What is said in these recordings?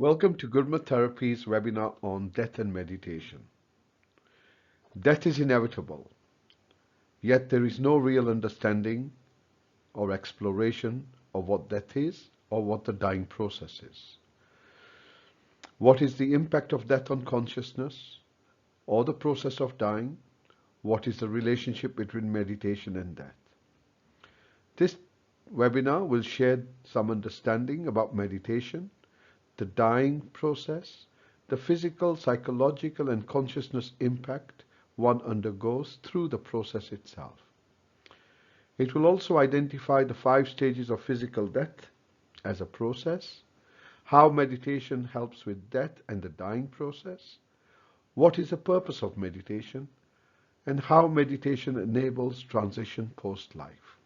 Welcome to Gurmukh Therapy's webinar on death and meditation. Death is inevitable, yet there is no real understanding or exploration of what death is or what the dying process is. What is the impact of death on consciousness or the process of dying? What is the relationship between meditation and death? This webinar will share some understanding about meditation, the dying process, the physical, psychological, and consciousness impact one undergoes through the process itself. It will also identify the 5 stages of physical death as a process, how meditation helps with death and the dying process, what is the purpose of meditation, and how meditation enables transition post-life.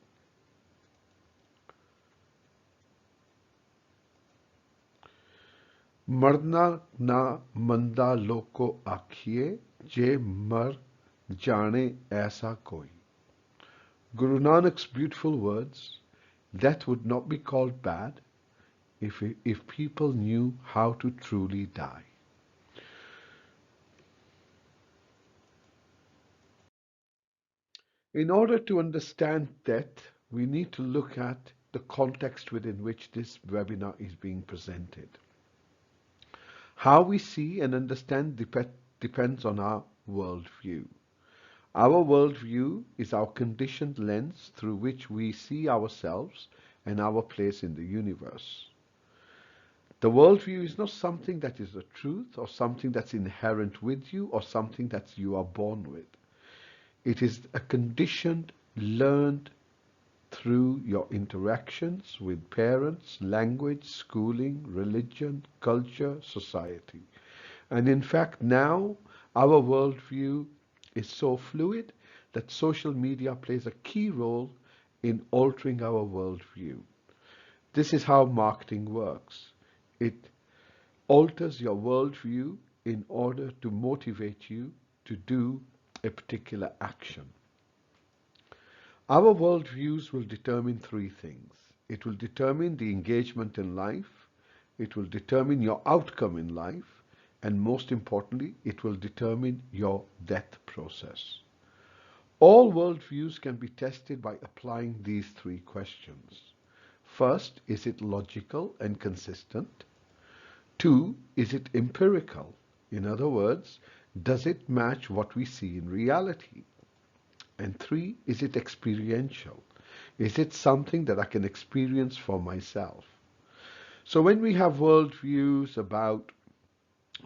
मरना ना मंदा लोको आखिए जे मर जाने ऐसा कोई. Guru Nanak's beautiful words, death would not be called bad if people knew how to truly die. In order to understand death, we need to look at the context within which this webinar is being presented. How we see and understand depends on our worldview. Our worldview is our conditioned lens through which we see ourselves and our place in the universe. The worldview is not something that is the truth or something that's inherent with you or something that you are born with. It is a conditioned, learned through your interactions with parents, language, schooling, religion, culture, society. And in fact, now our worldview is so fluid that social media plays a key role in altering our worldview. This is how marketing works. It alters your worldview in order to motivate you to do a particular action. Our worldviews will determine 3 things. It will determine the engagement in life, it will determine your outcome in life, and most importantly, it will determine your death process. All worldviews can be tested by applying these 3 questions. First, is it logical and consistent? 2, is it empirical? In other words, does it match what we see in reality? And 3, is it experiential? Is it something that I can experience for myself? So when we have worldviews about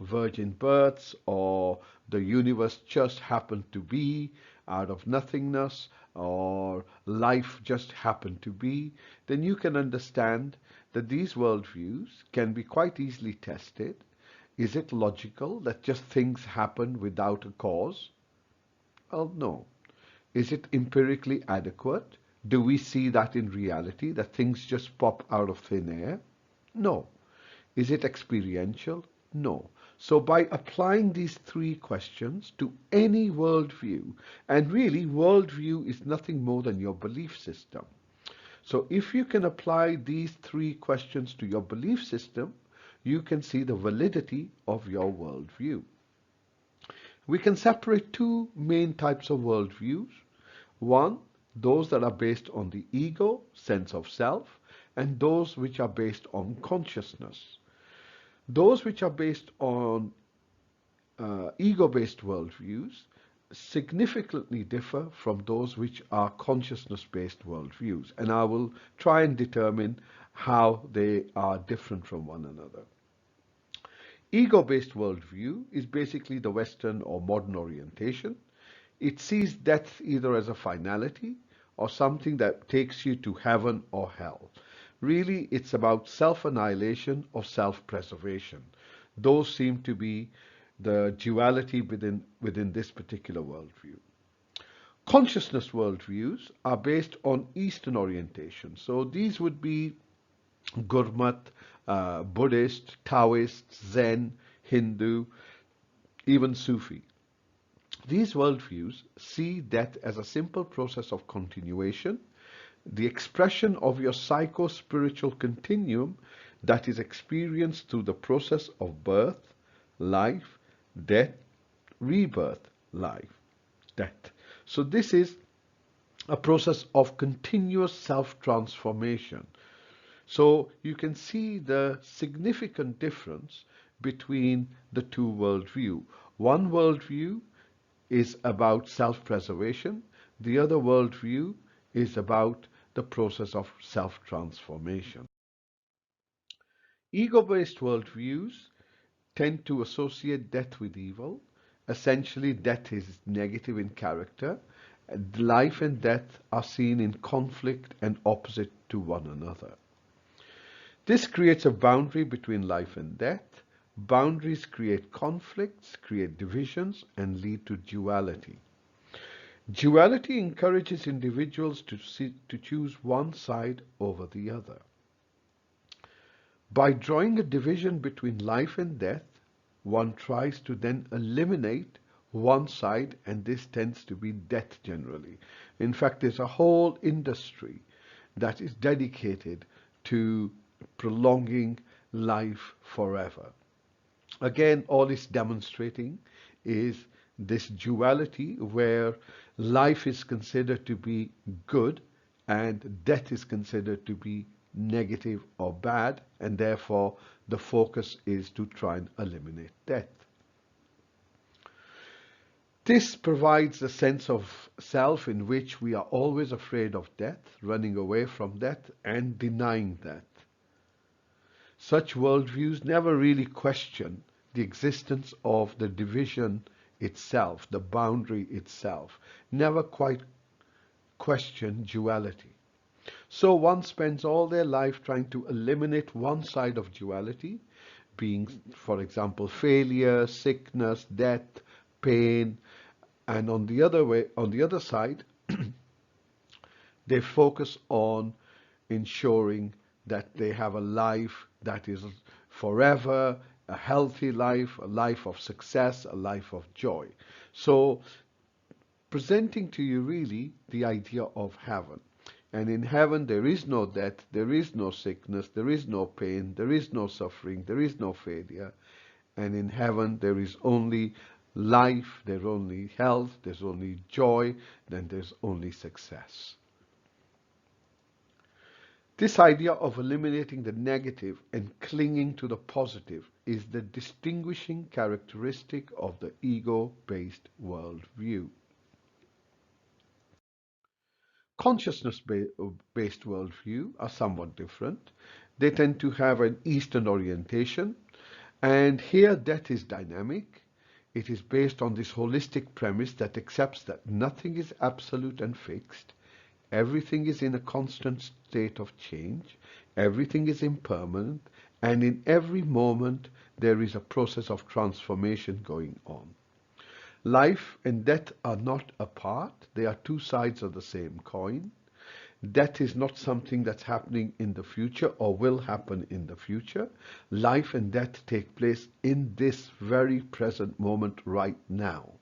virgin births or the universe just happened to be out of nothingness or life just happened to be, then you can understand that these worldviews can be quite easily tested. Is it logical that just things happen without a cause? Well, no. Is it empirically adequate? Do we see that in reality, that things just pop out of thin air? No. Is it experiential? No. So by applying these 3 questions to any worldview, and really worldview is nothing more than your belief system. So if you can apply these 3 questions to your belief system, you can see the validity of your worldview. We can separate 2 main types of worldviews. One, those that are based on the ego, sense of self, and those which are based on consciousness. Those which are based on ego-based worldviews significantly differ from those which are consciousness-based worldviews. And I will try and determine how they are different from one another. Ego-based worldview is basically the Western or modern orientation. It sees death either as a finality or something that takes you to heaven or hell. Really, it's about self-annihilation or self-preservation. Those seem to be the duality within this particular worldview. Consciousness worldviews are based on Eastern orientation. So these would be Gurmat, Buddhist, Taoist, Zen, Hindu, even Sufi. These worldviews see death as a simple process of continuation, the expression of your psycho-spiritual continuum that is experienced through the process of birth, life, death, rebirth, life, death. So this is a process of continuous self-transformation. So you can see the significant difference between the two worldviews. One worldview is about self-preservation. The other worldview is about the process of self-transformation. Ego-based worldviews tend to associate death with evil. Essentially, death is negative in character. Life and death are seen in conflict and opposite to one another. This creates a boundary between life and death. Boundaries create conflicts, create divisions, and lead to duality. Duality encourages individuals to choose one side over the other. By drawing a division between life and death, one tries to then eliminate one side, and this tends to be death generally. In fact, there's a whole industry that is dedicated to prolonging life forever. Again, all it's demonstrating is this duality where life is considered to be good and death is considered to be negative or bad, and therefore the focus is to try and eliminate death. This provides a sense of self in which we are always afraid of death, running away from death, and denying death. Such worldviews never really question the existence of the division itself, the boundary itself, never quite question duality. So one spends all their life trying to eliminate one side of duality, being, for example, failure, sickness, death, pain, and on the other side, they focus on ensuring that they have a life that is forever, a healthy life, a life of success, a life of joy. So presenting to you really the idea of heaven. And in heaven there is no death, there is no sickness, there is no pain, there is no suffering, there is no failure. And in heaven there is only life, there's only health, there's only joy, then there's only success. This idea of eliminating the negative and clinging to the positive is the distinguishing characteristic of the ego-based worldview. Consciousness-based worldview are somewhat different. They tend to have an Eastern orientation, and here death is dynamic. It is based on this holistic premise that accepts that nothing is absolute and fixed. Everything is in a constant state of change. Everything is impermanent, and in every moment there is a process of transformation going on. Life and death are not apart. They are two sides of the same coin. Death is not something that's happening in the future or will happen in the future. Life and death take place in this very present moment right now.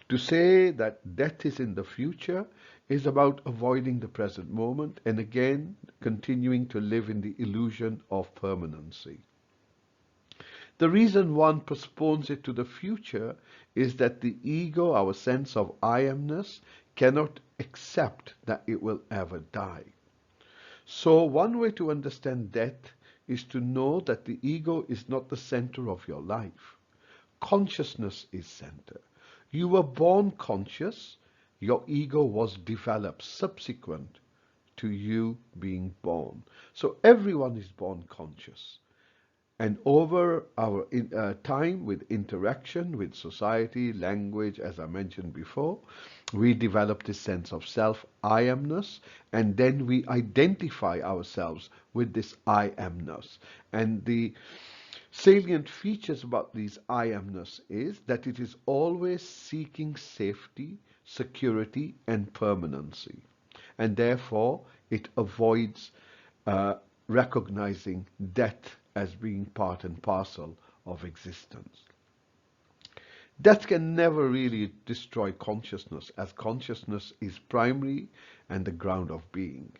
To say that death is in the future is about avoiding the present moment and again continuing to live in the illusion of permanency. The reason one postpones it to the future is that the ego, our sense of I-amness, cannot accept that it will ever die. So one way to understand death is to know that the ego is not the center of your life. Consciousness is center. You were born conscious. Your ego was developed subsequent to you being born. So everyone is born conscious. And over our time with interaction with society, language, as I mentioned before, we develop this sense of self-I-amness, and then we identify ourselves with this I-amness. And the salient features about these I-amness is that it is always seeking safety, security, and permanency. And therefore, it avoids recognizing death as being part and parcel of existence. Death can never really destroy consciousness, as consciousness is primary and the ground of being.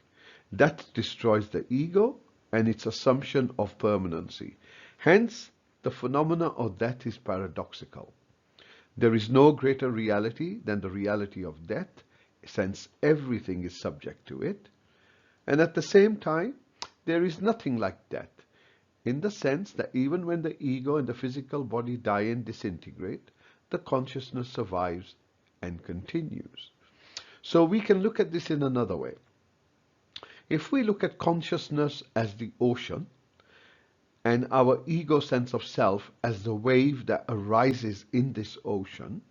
Death destroys the ego, and its assumption of permanency. Hence, the phenomena of death is paradoxical. There is no greater reality than the reality of death, since everything is subject to it. And at the same time, there is nothing like death, in the sense that even when the ego and the physical body die and disintegrate, the consciousness survives and continues. So we can look at this in another way. If we look at consciousness as the ocean, and our ego sense of self as the wave that arises in this ocean,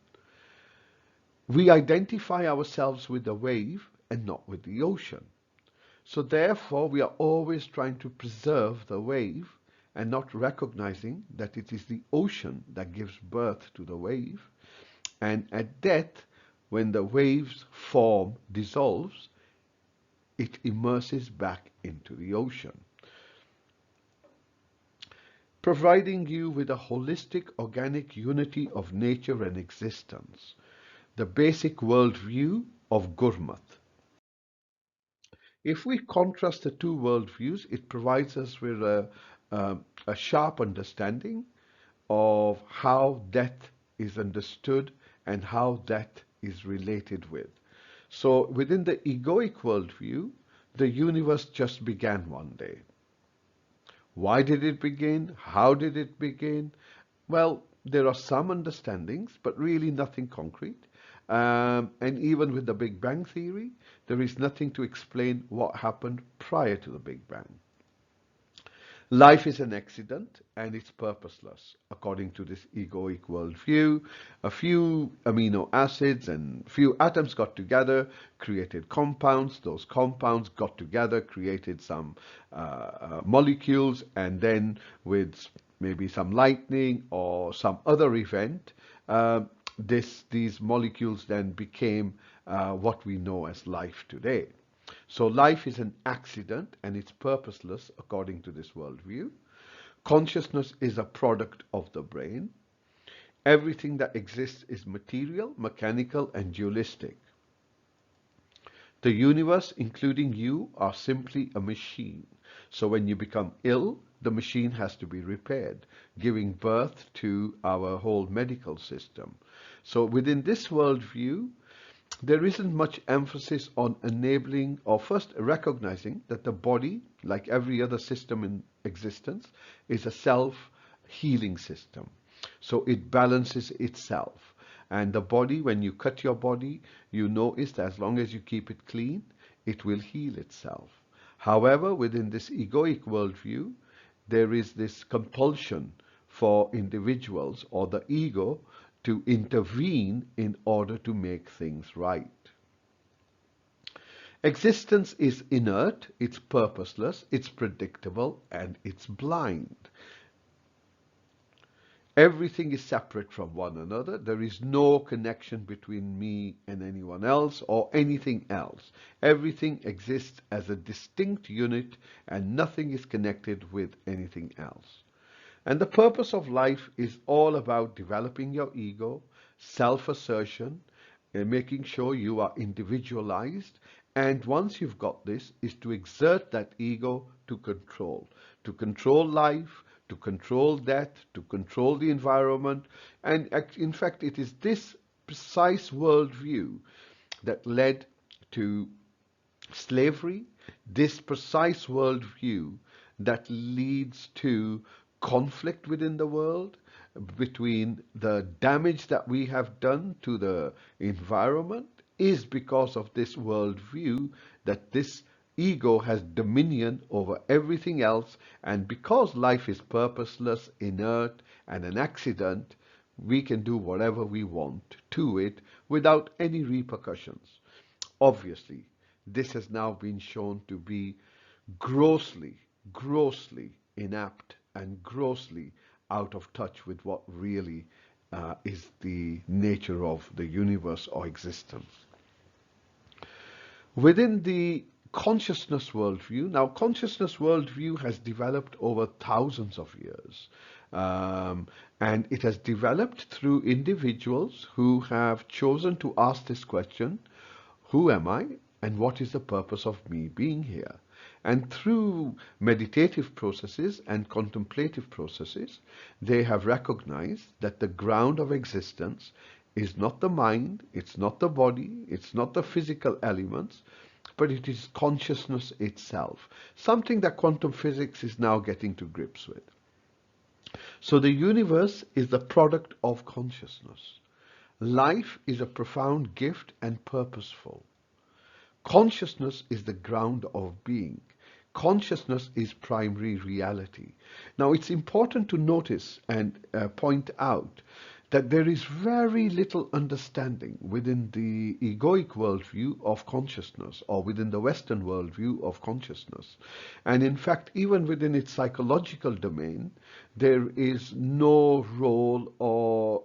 we identify ourselves with the wave and not with the ocean. So therefore, we are always trying to preserve the wave and not recognizing that it is the ocean that gives birth to the wave. And at death, when the wave's form dissolves, it immerses back into the ocean, providing you with a holistic organic unity of nature and existence, the basic worldview of Gurmukh. If we contrast the two worldviews, it provides us with a sharp understanding of how death is understood and how death is related with. So within the egoic worldview, the universe just began one day. Why did it begin? How did it begin? Well, there are some understandings, but really nothing concrete. And even with the Big Bang theory, there is nothing to explain what happened prior to the Big Bang. Life is an accident and it's purposeless. According to this egoic worldview, a few amino acids and few atoms got together, created compounds. Those compounds got together, created some molecules, and then with maybe some lightning or some other event, these molecules then became what we know as life today. So life is an accident and it's purposeless according to this worldview. Consciousness is a product of the brain. Everything that exists is material, mechanical, and dualistic. The universe, including you, are simply a machine. So when you become ill, the machine has to be repaired, giving birth to our whole medical system. So within this worldview, there isn't much emphasis on enabling or first recognizing that the body, like every other system in existence, is a self-healing system. So it balances itself. And the body, when you cut your body, you notice that as long as you keep it clean, it will heal itself. However, within this egoic worldview, there is this compulsion for individuals or the ego to intervene in order to make things right. Existence is inert, it's purposeless, it's predictable, and it's blind. Everything is separate from one another. There is no connection between me and anyone else or anything else. Everything exists as a distinct unit and nothing is connected with anything else. And the purpose of life is all about developing your ego, self-assertion, and making sure you are individualized. And once you've got this, is to exert that ego to control life, to control death, to control the environment. And in fact, it is this precise worldview that led to slavery, this precise worldview that leads to conflict within the world, between the damage that we have done to the environment, is because of this worldview that this ego has dominion over everything else, and because life is purposeless, inert, and an accident, we can do whatever we want to it without any repercussions. Obviously, this has now been shown to be grossly inapt and grossly out of touch with what really is the nature of the universe or existence. Within the consciousness worldview, now consciousness worldview has developed over thousands of years. And it has developed through individuals who have chosen to ask this question, who am I and what is the purpose of me being here? And through meditative processes and contemplative processes, they have recognized that the ground of existence is not the mind, it's not the body, it's not the physical elements, but it is consciousness itself, something that quantum physics is now getting to grips with. So the universe is the product of consciousness. Life is a profound gift and purposeful. Consciousness is the ground of being. Consciousness is primary reality. Now, it's important to notice and point out that there is very little understanding within the egoic worldview of consciousness, or within the Western worldview of consciousness. And in fact, even within its psychological domain, there is no role or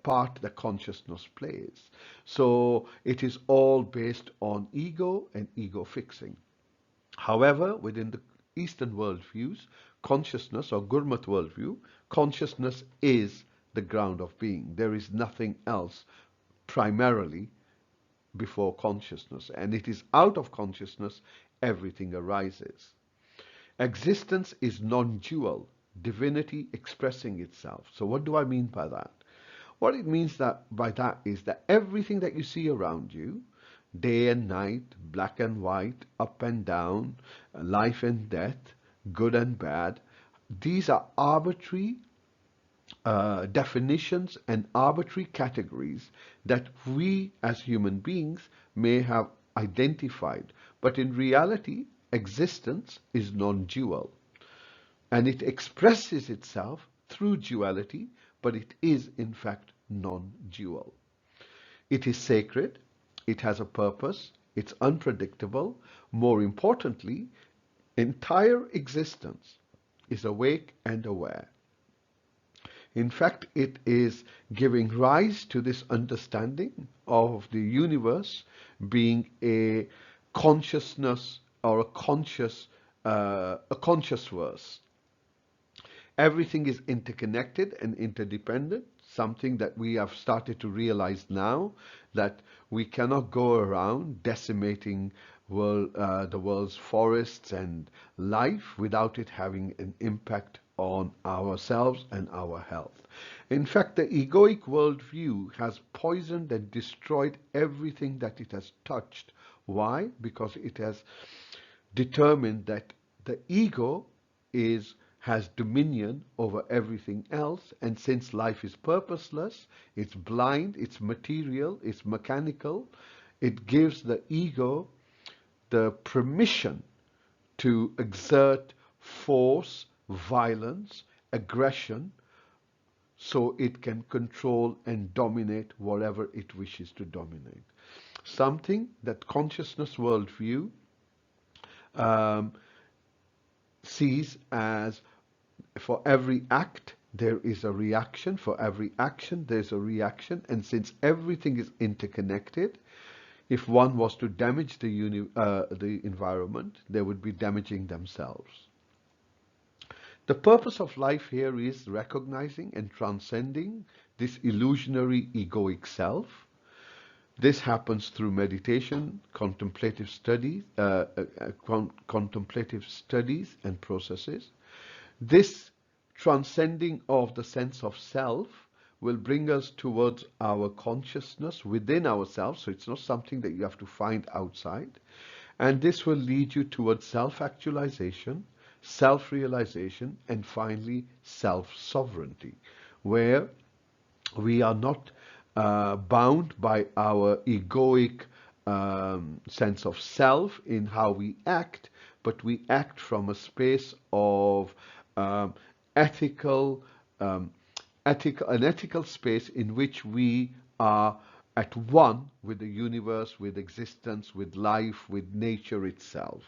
part that consciousness plays. So it is all based on ego and ego fixing. However, within the Eastern worldviews, consciousness, or Gurmukh worldview, consciousness is the ground of being. There is nothing else primarily before consciousness, and it is out of consciousness everything arises. Existence is non-dual, divinity expressing itself. So what do I mean by that? What it means by that is that everything that you see around you, day and night, black and white, up and down, life and death, good and bad, these are arbitrary definitions and arbitrary categories that we as human beings may have identified. But in reality, existence is non-dual, and it expresses itself through duality, but it is in fact non-dual. It is sacred, it has a purpose, it's unpredictable. More importantly, entire existence is awake and aware. In fact, it is giving rise to this understanding of the universe being a consciousness, or a conscious verse. Everything is interconnected and interdependent, something that we have started to realize now, that we cannot go around decimating the world's forests and life without it having an impact on ourselves and our health. In fact, the egoic worldview has poisoned and destroyed everything that it has touched. Why? Because it has determined that the ego has dominion over everything else, and since life is purposeless, it's blind, it's material, it's mechanical, it gives the ego the permission to exert force, violence, aggression, so it can control and dominate whatever it wishes to dominate. Something that consciousness worldview sees as, for every act there is a reaction, for every action there's a reaction, and since everything is interconnected, if one was to damage the environment, they would be damaging themselves. The purpose of life here is recognizing and transcending this illusionary egoic self. This happens through meditation, contemplative studies and processes. This transcending of the sense of self will bring us towards our consciousness within ourselves. So it's not something that you have to find outside. And this will lead you towards self-actualization, self-realization, and finally self-sovereignty, where we are not bound by our egoic sense of self in how we act, but we act from a space of ethical space in which we are at one with the universe, with existence, with life, with nature itself.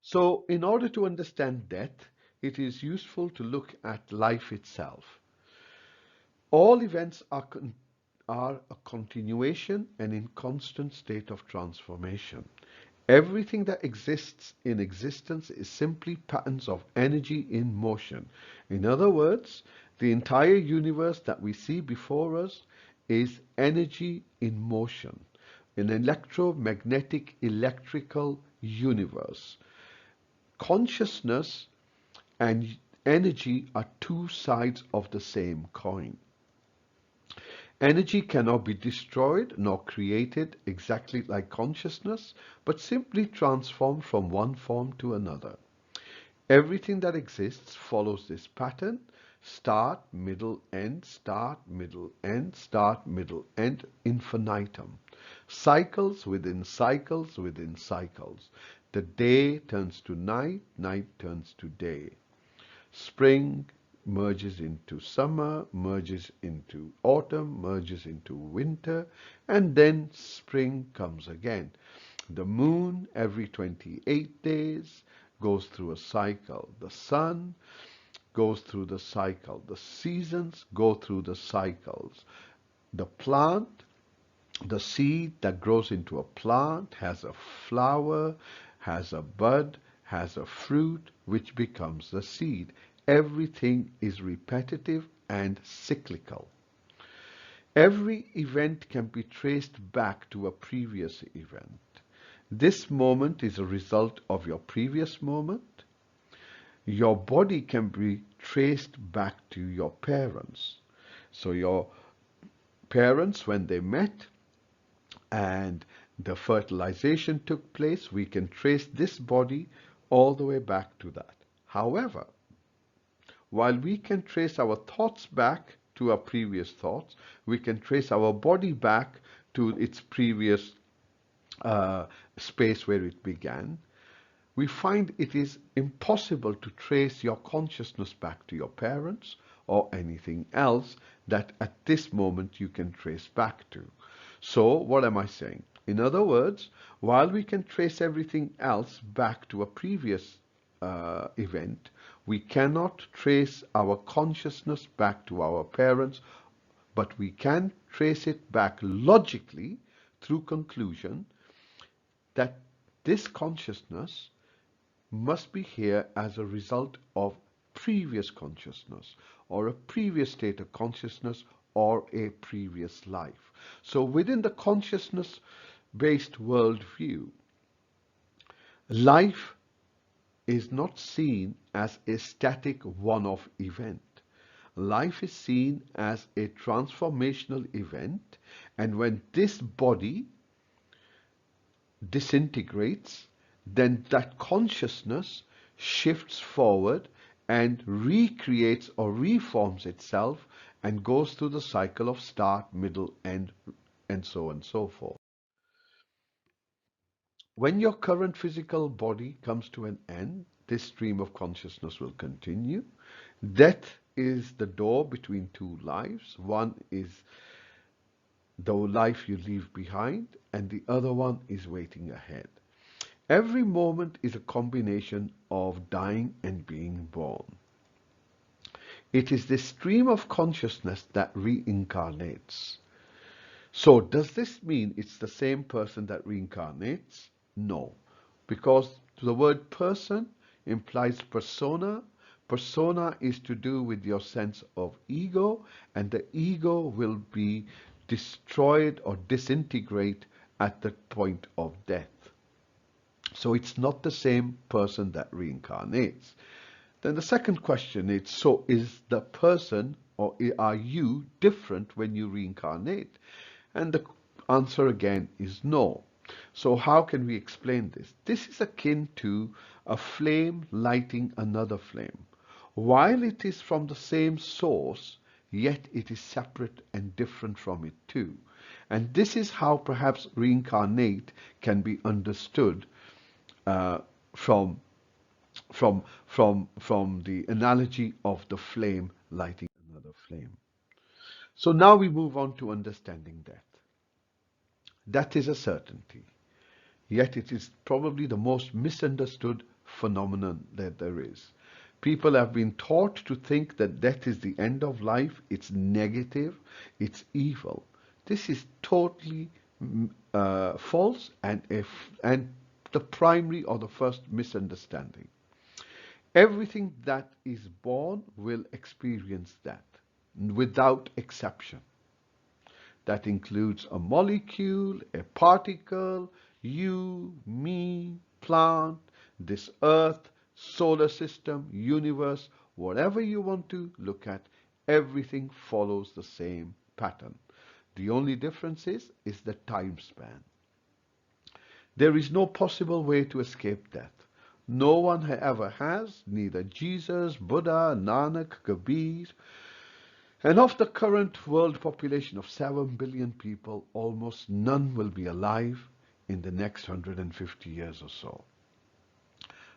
So in order to understand death, it is useful to look at life itself. All events are a continuation and in constant state of transformation. Everything that exists in existence is simply patterns of energy in motion. In other words, the entire universe that we see before us is energy in motion. an electromagnetic electrical universe. Consciousness and energy are two sides of the same coin. Energy cannot be destroyed nor created exactly like consciousness, but simply transformed from one form to another. Everything that exists follows this pattern: start, middle, end, start, middle, end, start, middle, end, infinitum. Cycles within cycles within cycles. The day turns to night, night turns to day. Spring merges into summer, merges into autumn, merges into winter, and then spring comes again. The moon, every 28 days, goes through a cycle. The sun goes through the cycle. The seasons go through the cycles. The plant, the seed that grows into a plant, has a flower, has a bud, has a fruit, which becomes the seed. Everything is repetitive and cyclical. Every event can be traced back to a previous event. This moment is a result of your previous moment. Your body can be traced back to your parents. So your parents, when they met and the fertilization took place, we can trace this body all the way back to that. However, while we can trace our thoughts back to our previous thoughts, we can trace our body back to its previous space where it began. We find it is impossible to trace your consciousness back to your parents or anything else that at this moment you can trace back to. So what am I saying? In other words, while we can trace everything else back to a previous event, we cannot trace our consciousness back to our parents, but we can trace it back logically through conclusion that this consciousness must be here as a result of previous consciousness or a previous state of consciousness or a previous life. So within the consciousness-based worldview, life is not seen as a static one-off event. Life is seen as a transformational event, and when this body disintegrates, then that consciousness shifts forward and recreates or reforms itself and goes through the cycle of start, middle, end, and so on and so forth. When your current physical body comes to an end, this stream of consciousness will continue. Death is the door between two lives. One is the life you leave behind, and the other one is waiting ahead. Every moment is a combination of dying and being born. It is this stream of consciousness that reincarnates. So does this mean it's the same person that reincarnates? No, because the word person implies persona. Persona is to do with your sense of ego, and the ego will be destroyed or disintegrate at the point of death. So it's not the same person that reincarnates. Then the second question is, so is the person or are you different when you reincarnate? And the answer again is no. So how can we explain this? This is akin to a flame lighting another flame. While it is from the same source, yet it is separate and different from it too. And this is how perhaps reincarnate can be understood from the analogy of the flame lighting another flame. So now we move on to understanding death. Death is a certainty, yet it is probably the most misunderstood phenomenon that there is. People have been taught to think that death is the end of life, it's negative, it's evil. This is totally false and the primary or the first misunderstanding. Everything that is born will experience that without exception. That includes a molecule, a particle, you, me, plant, this earth, solar system, universe, whatever you want to look at, everything follows the same pattern. The only difference is the time span. There is no possible way to escape death. No one ever has, neither Jesus, Buddha, Nanak, Kabir. And of the current world population of 7 billion people, almost none will be alive in the next 150 years or so.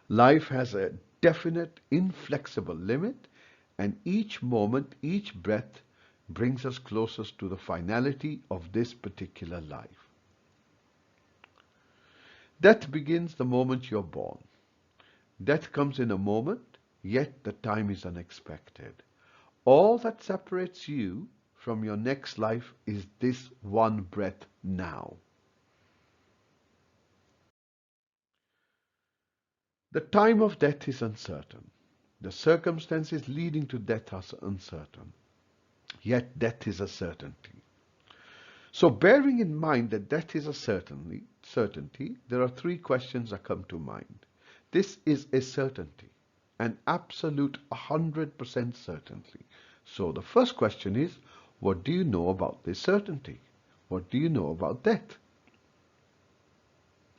Life has a definite, inflexible limit, and each moment, each breath brings us closest to the finality of this particular life. Death begins the moment you're born. Death comes in a moment, yet the time is unexpected. All that separates you from your next life is this one breath now. The time of death is uncertain. The circumstances leading to death are uncertain. Yet death is a certainty. So bearing in mind that death is a certainty, there are three questions that come to mind. This is a certainty, an absolute 100% certainty. So the first question is, what do you know about this certainty? What do you know about death?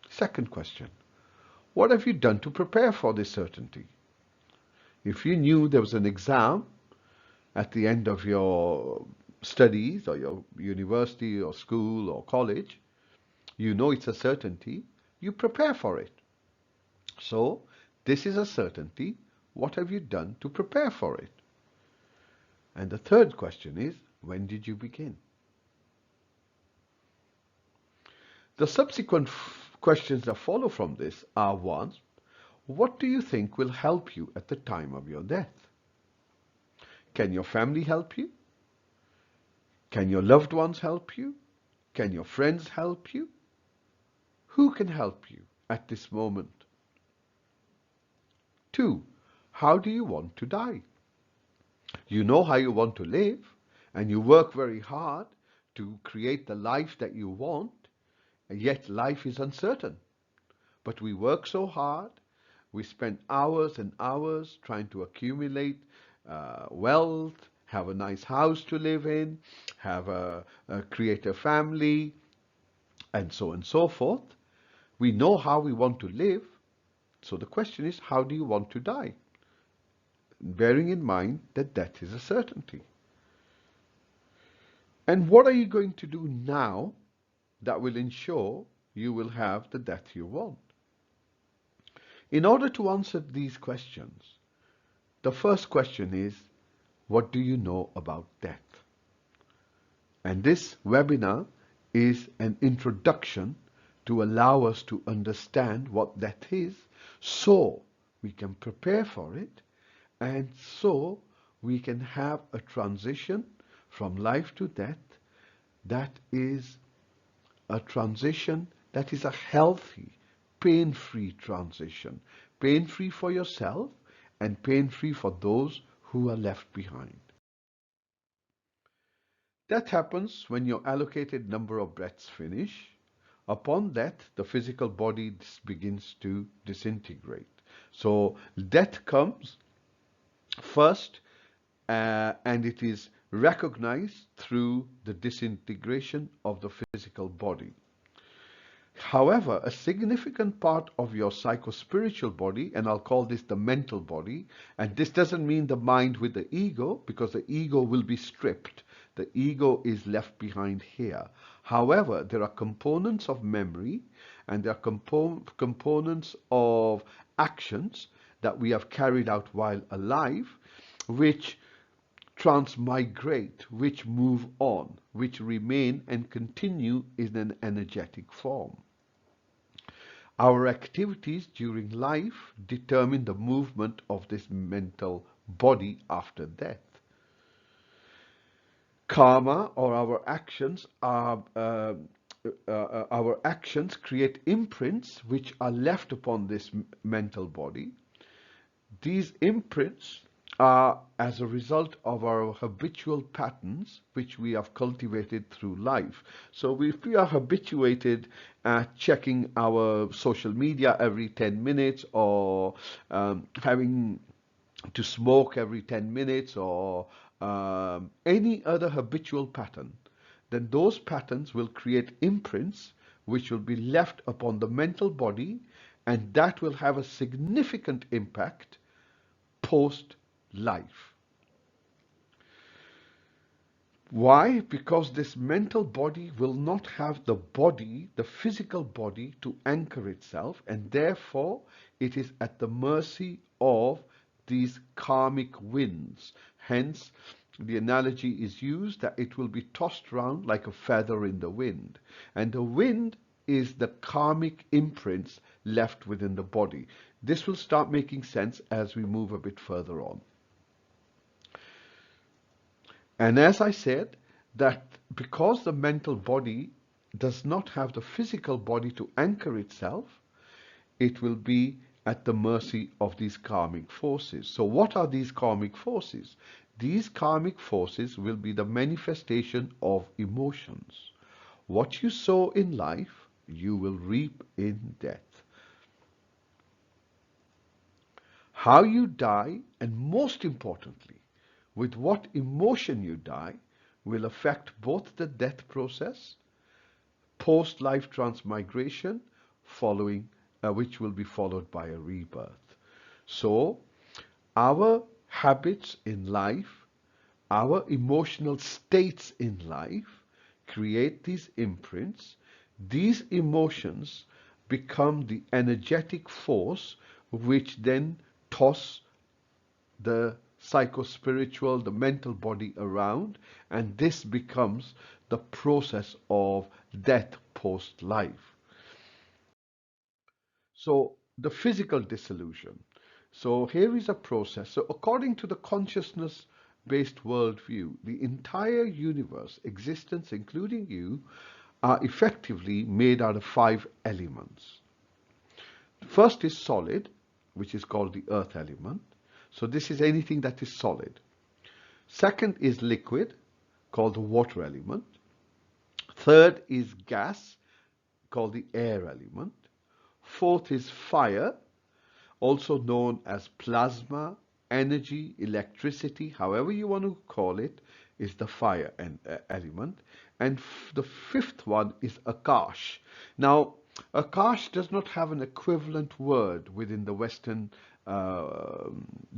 Second question, what have you done to prepare for this certainty? If you knew there was an exam at the end of your studies or your university or school or college, you know it's a certainty, you prepare for it. So this is a certainty. What have you done to prepare for it? And the third question is, when did you begin? The subsequent questions that follow from this are: one, what do you think will help you at the time of your death? Can your family help you? Can your loved ones help you? Can your friends help you? Who can help you at this moment? Two, how do you want to die? You know how you want to live, and you work very hard to create the life that you want, and yet life is uncertain. But we work so hard, we spend hours and hours trying to accumulate wealth, have a nice house to live in, create a family, and so on and so forth. We know how we want to live. So the question is, how do you want to die? Bearing in mind that death is a certainty. And what are you going to do now that will ensure you will have the death you want? In order to answer these questions, the first question is, what do you know about death? And this webinar is an introduction to allow us to understand what death is, so we can prepare for it, and so we can have a transition from life to death that is a transition that is a healthy, pain-free transition. Pain-free for yourself and pain-free for those who are left behind. That happens when your allocated number of breaths finish. Upon death, the physical body begins to disintegrate. So death comes first, and it is recognized through the disintegration of the physical body. However, a significant part of your psycho-spiritual body, and I'll call this the mental body, and this doesn't mean the mind with the ego, because the ego will be stripped. The ego is left behind here. However, there are components of memory, and there are components of actions that we have carried out while alive, which transmigrate, which move on, which remain and continue in an energetic form. Our activities during life determine the movement of this mental body after death. Karma, or our actions, create imprints which are left upon this mental body. These imprints are as a result of our habitual patterns which we have cultivated through life. So if we are habituated at checking our social media every 10 minutes, or having to smoke every 10 minutes, or any other habitual pattern, then those patterns will create imprints which will be left upon the mental body, and that will have a significant impact post life. Why? Because this mental body will not have the body, the physical body, to anchor itself, and therefore it is at the mercy of these karmic winds. Hence, the analogy is used that it will be tossed round like a feather in the wind. And the wind is the karmic imprints left within the body. This will start making sense as we move a bit further on. And as I said, that because the mental body does not have the physical body to anchor itself, it will be at the mercy of these karmic forces. So what are these karmic forces? These karmic forces will be the manifestation of emotions. What you sow in life, you will reap in death. How you die, and most importantly, with what emotion you die, will affect both the death process, post-life transmigration, which will be followed by a rebirth. So, our habits in life, our emotional states in life, create these imprints. These emotions become the energetic force which then toss the psycho-spiritual, the mental body around, and this becomes the process of death post-life. So the physical dissolution. So here is a process. So according to the consciousness-based worldview, the entire universe, existence including you, are effectively made out of 5 elements. First is solid, which is called the earth element. So this is anything that is solid. Second is liquid, called the water element. Third is gas, called the air element. Fourth is fire, also known as plasma, energy, electricity, however you want to call it, is the fire element. And the fifth one is Akash. Now, Akash does not have an equivalent word within the Western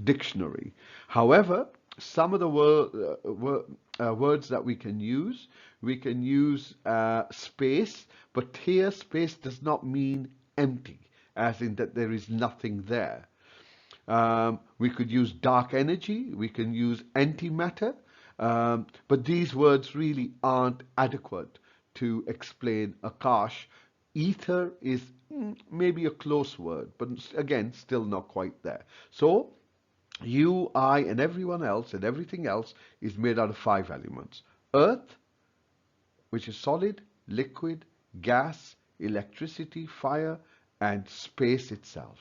dictionary. However, some of the words that we can use space, but here space does not mean empty, as in that there is nothing there. We could use dark energy, we can use antimatter, but these words really aren't adequate to explain Akash. Ether is maybe a close word, but again, still not quite there. So, you, I, and everyone else and everything else is made out of 5 elements. Earth, which is solid, liquid, gas, electricity, fire, and space itself.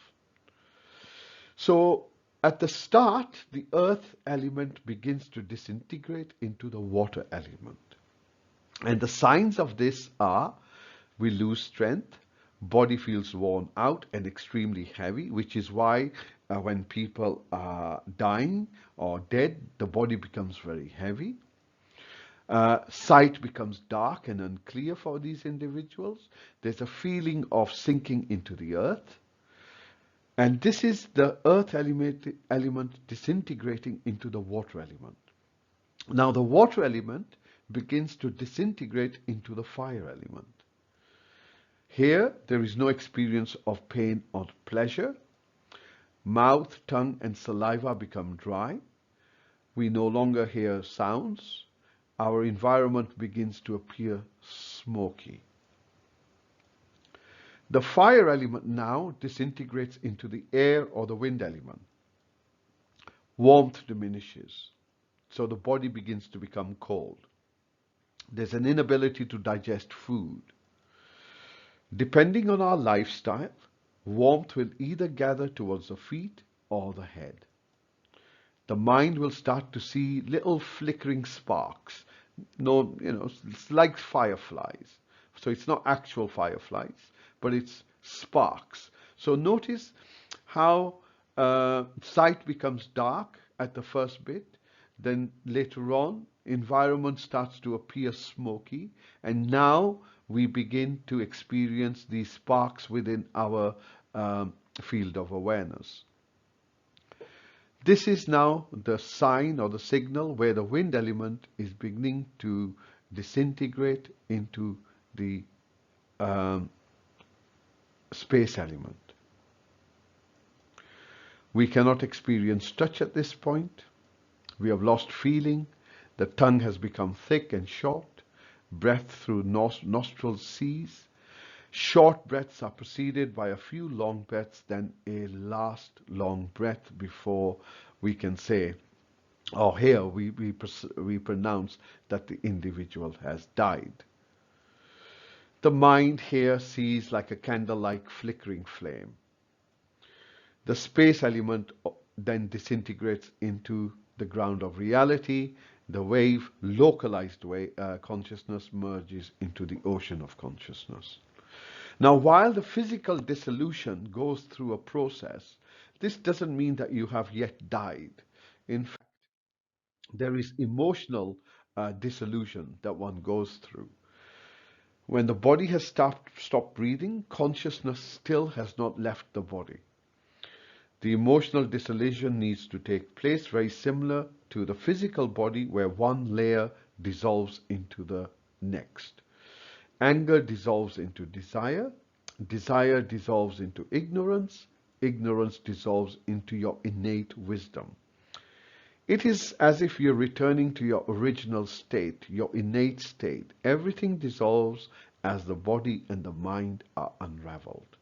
So at the start, the earth element begins to disintegrate into the water element. And the signs of this are we lose strength, body feels worn out and extremely heavy, which is why when people are dying or dead, the body becomes very heavy. Sight becomes dark and unclear for these individuals. There's a feeling of sinking into the earth. And this is the earth element disintegrating into the water element. Now the water element begins to disintegrate into the fire element. Here, there is no experience of pain or pleasure. Mouth, tongue, and saliva become dry. We no longer hear sounds. Our environment begins to appear smoky. The fire element now disintegrates into the air or the wind element. Warmth diminishes, so the body begins to become cold. There's an inability to digest food. Depending on our lifestyle, warmth will either gather towards the feet or the head. The mind will start to see little flickering sparks. No, it's like fireflies. So it's not actual fireflies, but it's sparks. So notice how sight becomes dark at the first bit, then later on, environment starts to appear smoky, and now we begin to experience these sparks within our field of awareness. This is now the sign or the signal where the wind element is beginning to disintegrate into the space element. We cannot experience touch at this point. We have lost feeling. The tongue has become thick and short. Breath through nostrils cease. Short breaths are preceded by a few long breaths, then a last long breath before we can say, or here we pronounce that the individual has died. The mind here sees like a candle-like flickering flame. The space element then disintegrates into the ground of reality. The wave, localized consciousness merges into the ocean of consciousness. Now, while the physical dissolution goes through a process, this doesn't mean that you have yet died. In fact, there is emotional dissolution that one goes through. When the body has stopped breathing, consciousness still has not left the body. The emotional dissolution needs to take place, very similar to the physical body, where one layer dissolves into the next. Anger dissolves into desire. Desire dissolves into ignorance. Ignorance dissolves into your innate wisdom. It is as if you're returning to your original state, your innate state. Everything dissolves as the body and the mind are unraveled.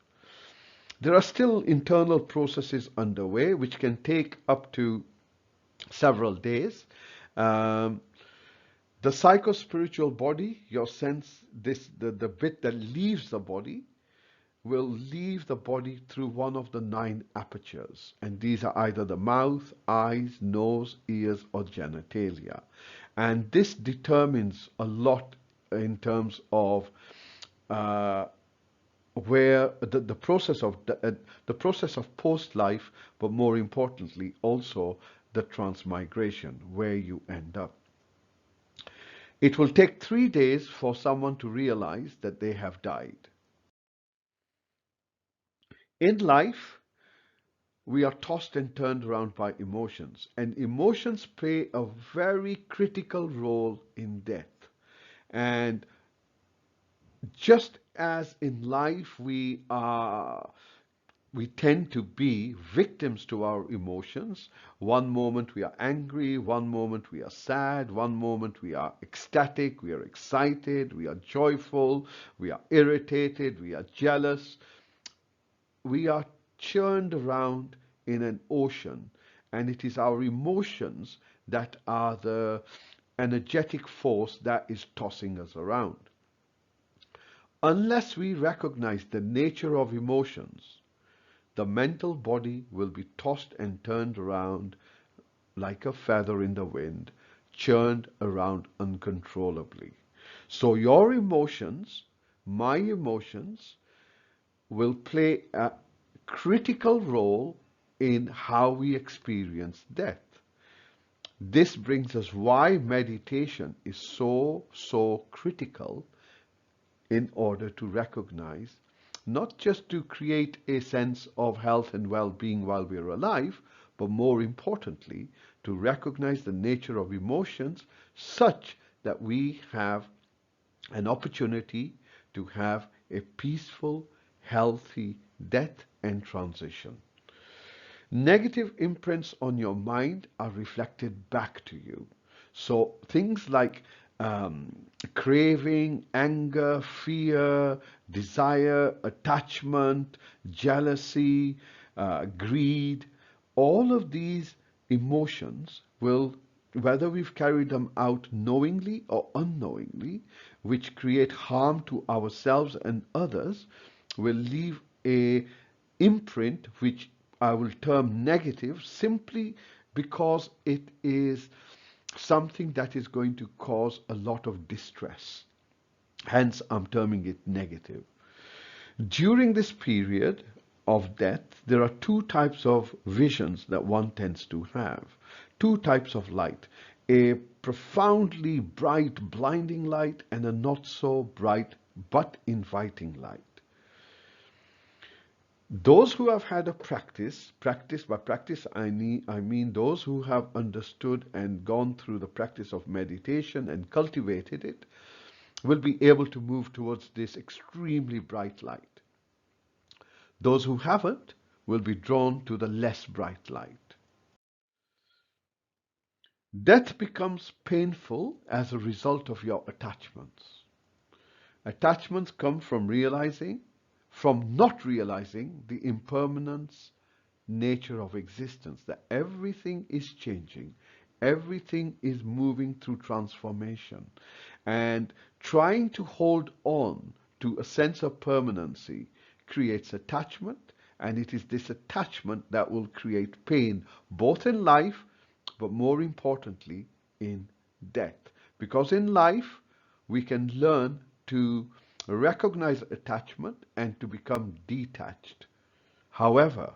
There are still internal processes underway which can take up to several days. The psycho-spiritual body, your sense, the bit that leaves the body, will leave the body through one of the 9 apertures. And these are either the mouth, eyes, nose, ears, or genitalia. And this determines a lot in terms of where the process of post-life, but more importantly also the transmigration, where you end up. It will take 3 days for someone to realize that they have died. In life, we are tossed and turned around by emotions, and emotions play a very critical role in death. And just as in life we tend to be victims to our emotions. One moment we are angry, one moment we are sad, one moment we are ecstatic, we are excited, we are joyful, we are irritated, we are jealous. We are churned around in an ocean, and it is our emotions that are the energetic force that is tossing us around. Unless we recognize the nature of emotions, the mental body will be tossed and turned around like a feather in the wind, churned around uncontrollably. So your emotions, my emotions, will play a critical role in how we experience death. This brings us why meditation is so critical in order to recognize, not just to create a sense of health and well-being while we're alive, but more importantly, to recognize the nature of emotions such that we have an opportunity to have a peaceful, healthy death and transition. Negative imprints on your mind are reflected back to you. So things like craving, anger, fear, desire, attachment, jealousy, greed, all of these emotions will, whether we've carried them out knowingly or unknowingly, which create harm to ourselves and others, will leave a imprint which I will term negative, simply because it is something that is going to cause a lot of distress. Hence, I'm terming it negative. During this period of death, there are two types of visions that one tends to have. Two types of light. A profoundly bright, blinding light and a not so bright but inviting light. Those who have had a by practice I mean those who have understood and gone through the practice of meditation and cultivated it, will be able to move towards this extremely bright light. Those who haven't will be drawn to the less bright light. Death becomes painful as a result of your attachments. Attachments come from not realizing the impermanence nature of existence, that everything is changing, everything is moving through transformation, and trying to hold on to a sense of permanency creates attachment, and it is this attachment that will create pain both in life but more importantly in death. Because in life we can learn to recognize attachment and to become detached. However,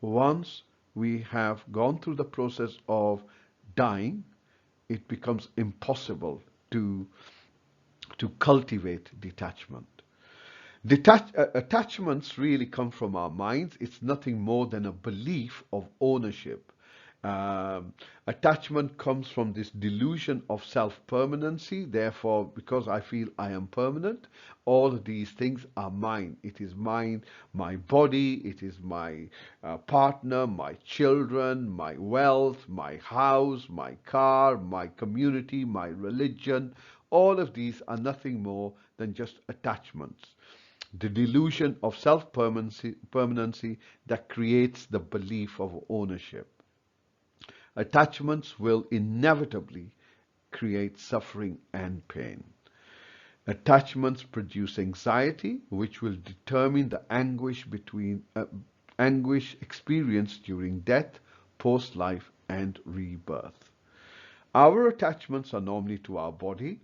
once we have gone through the process of dying, it becomes impossible to cultivate detachment. Attachments really come from our minds. It's nothing more than a belief of ownership. Attachment comes from this delusion of self-permanency. Therefore, because I feel I am permanent, all of these things are mine. It is mine, my body, it is my partner, my children, my wealth, my house, my car, my community, my religion. All of these are nothing more than just attachments. The delusion of self-permanency that creates the belief of ownership. Attachments will inevitably create suffering and pain. Attachments produce anxiety, which will determine the anguish experienced during death, post-life, and rebirth. Our attachments are normally to our body,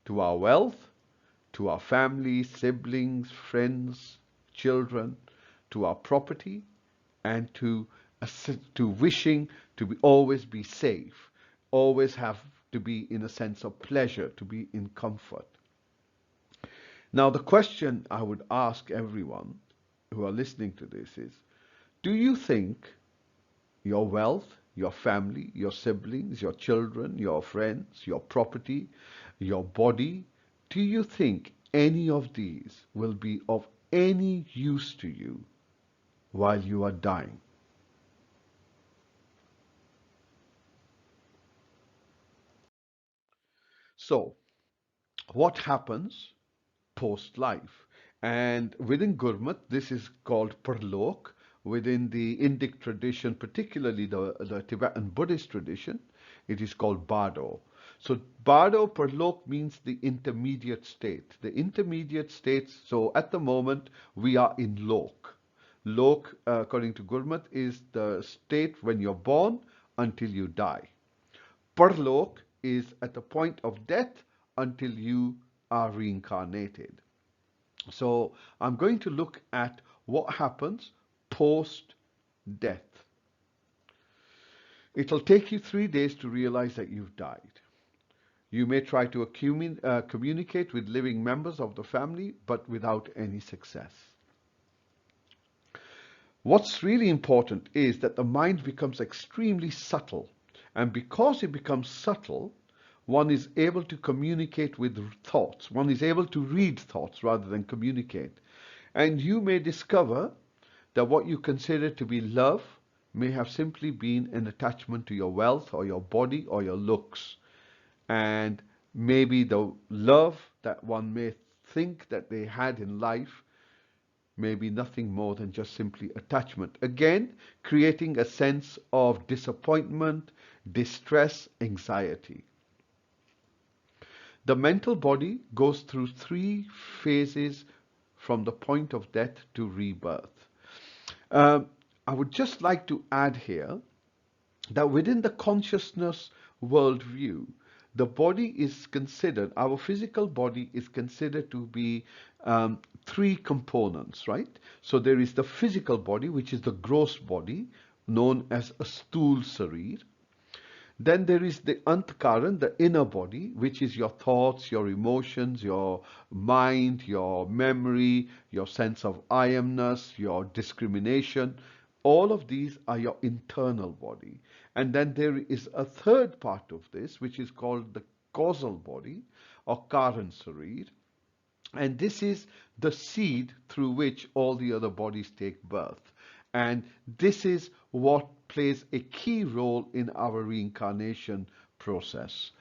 to our wealth, to our family, siblings, friends, children, to our property, and to wishing to always be safe, always have to be in a sense of pleasure, to be in comfort. Now, the question I would ask everyone who are listening to this is, do you think your wealth, your family, your siblings, your children, your friends, your property, your body, do you think any of these will be of any use to you while you are dying? So, what happens post-life? And within Gurmat, this is called Parlok. Within the Indic tradition, particularly the Tibetan Buddhist tradition, it is called Brado. So Brado, Parlok means the intermediate state. The intermediate states, so at the moment, we are in Lok. Lok, according to Gurmat, is the state when you're born until you die. Parlok is at the point of death until you are reincarnated. So I'm going to look at what happens post death. It'll take you 3 days to realize that you've died. You may try to communicate with living members of the family, but without any success. What's really important is that the mind becomes extremely subtle. And because it becomes subtle, one is able to communicate with thoughts. One is able to read thoughts rather than communicate. And you may discover that what you consider to be love may have simply been an attachment to your wealth or your body or your looks. And maybe the love that one may think that they had in life may be nothing more than just simply attachment. Again, creating a sense of disappointment, distress, anxiety. The mental body goes through 3 phases from the point of death to rebirth. I would just like to add here that within the consciousness worldview, the body is considered, our physical body is considered to be three components, right? So there is the physical body, which is the gross body, known as a stool sarir. Then there is the antkaran, the inner body, which is your thoughts, your emotions, your mind, your memory, your sense of I amness, your discrimination. All of these are your internal body. And then there is a third part of this, which is called the causal body or Karan Sarir. And this is the seed through which all the other bodies take birth. And this is what plays a key role in our reincarnation process.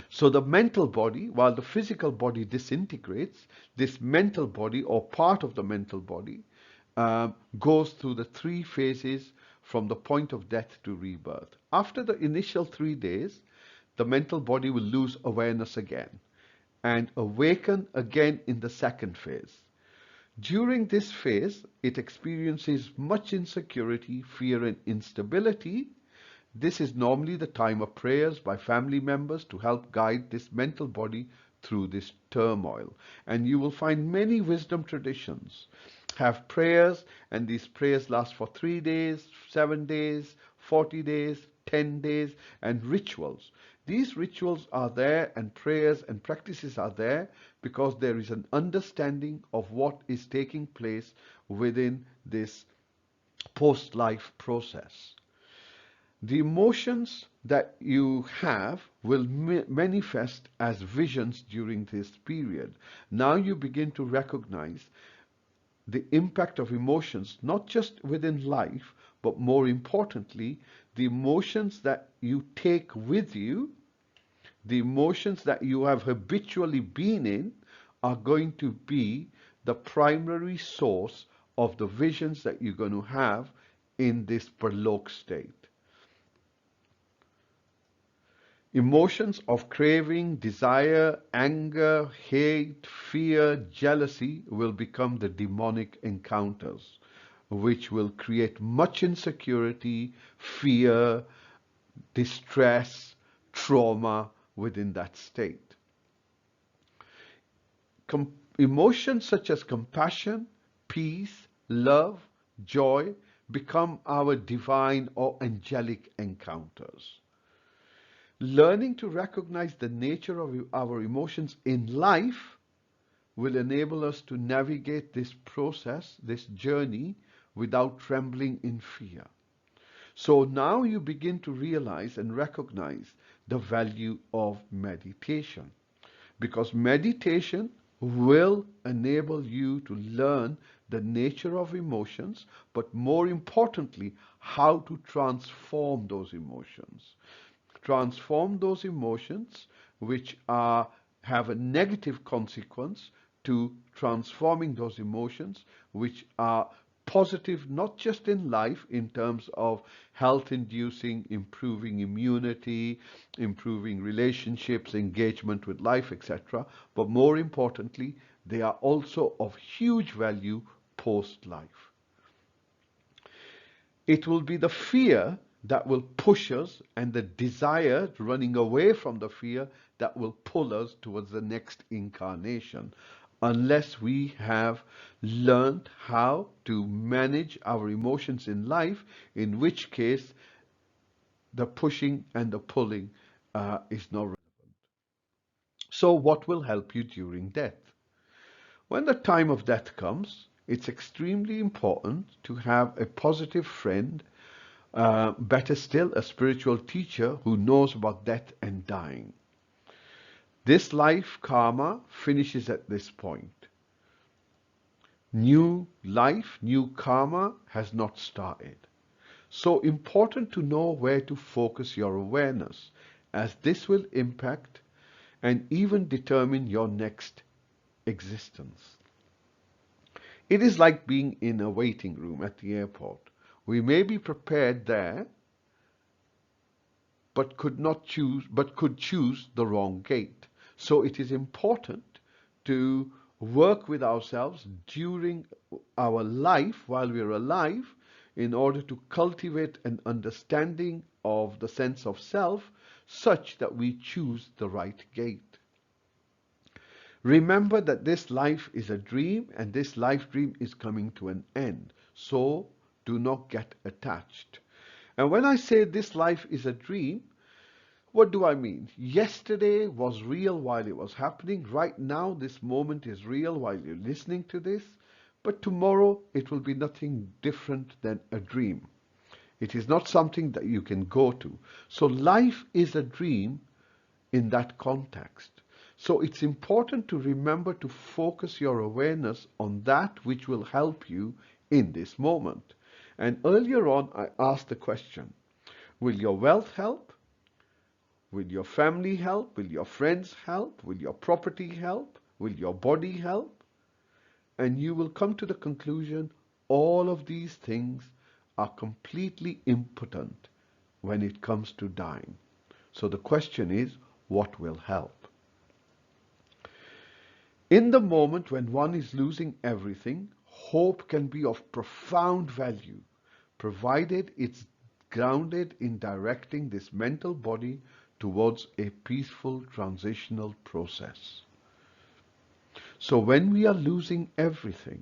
So the mental body, while the physical body disintegrates, this mental body or part of the mental body goes through the three phases from the point of death to rebirth. After the initial 3 days, the mental body will lose awareness again and awaken again in the second phase. During this phase, it experiences much insecurity, fear, and instability. This is normally the time of prayers by family members to help guide this mental body through this turmoil. And you will find many wisdom traditions have prayers, and these prayers last for 3 days, 7 days, 40 days, 10 days, and rituals. These rituals are there, and prayers and practices are there because there is an understanding of what is taking place within this post-life process. The emotions that you have will manifest as visions during this period. Now you begin to recognize the impact of emotions, not just within life, but more importantly, the emotions that you take with you, the emotions that you have habitually been in, are going to be the primary source of the visions that you're going to have in this Parlok state. Emotions of craving, desire, anger, hate, fear, jealousy will become the demonic encounters, which will create much insecurity, fear, distress, trauma within that state. Emotions such as compassion, peace, love, joy become our divine or angelic encounters. Learning to recognize the nature of our emotions in life will enable us to navigate this process, this journey, without trembling in fear. So now you begin to realize and recognize the value of meditation, because meditation will enable you to learn the nature of emotions, but more importantly, how to transform those emotions. Transform those emotions which have a negative consequence to transforming those emotions which are positive, not just in life in terms of health inducing, improving immunity, improving relationships, engagement with life, etc. But more importantly, they are also of huge value post-life. It will be the fear that will push us, and the desire running away from the fear that will pull us towards the next incarnation, unless we have learned how to manage our emotions in life, in which case the pushing and the pulling is not relevant. So what will help you during death? When the time of death comes, it's extremely important to have a positive friend, better still, a spiritual teacher who knows about death and dying. This life karma finishes at this point. New life, new karma has not started. So important to know where to focus your awareness, as this will impact and even determine your next existence. It is like being in a waiting room at the airport. We may be prepared there, but could choose the wrong gate. So it is important to work with ourselves during our life while we're alive in order to cultivate an understanding of the sense of self such that we choose the right gate. Remember that this life is a dream and this life dream is coming to an end. So do not get attached. And when I say this life is a dream, what do I mean? Yesterday was real while it was happening. Right now, this moment is real while you're listening to this. But tomorrow, it will be nothing different than a dream. It is not something that you can go to. So life is a dream in that context. So it's important to remember to focus your awareness on that which will help you in this moment. And earlier on, I asked the question, will your wealth help? Will your family help? Will your friends help? Will your property help? Will your body help? And you will come to the conclusion all of these things are completely impotent when it comes to dying. So the question is, what will help? In the moment when one is losing everything, hope can be of profound value, provided it's grounded in directing this mental body towards a peaceful transitional process. So when we are losing everything,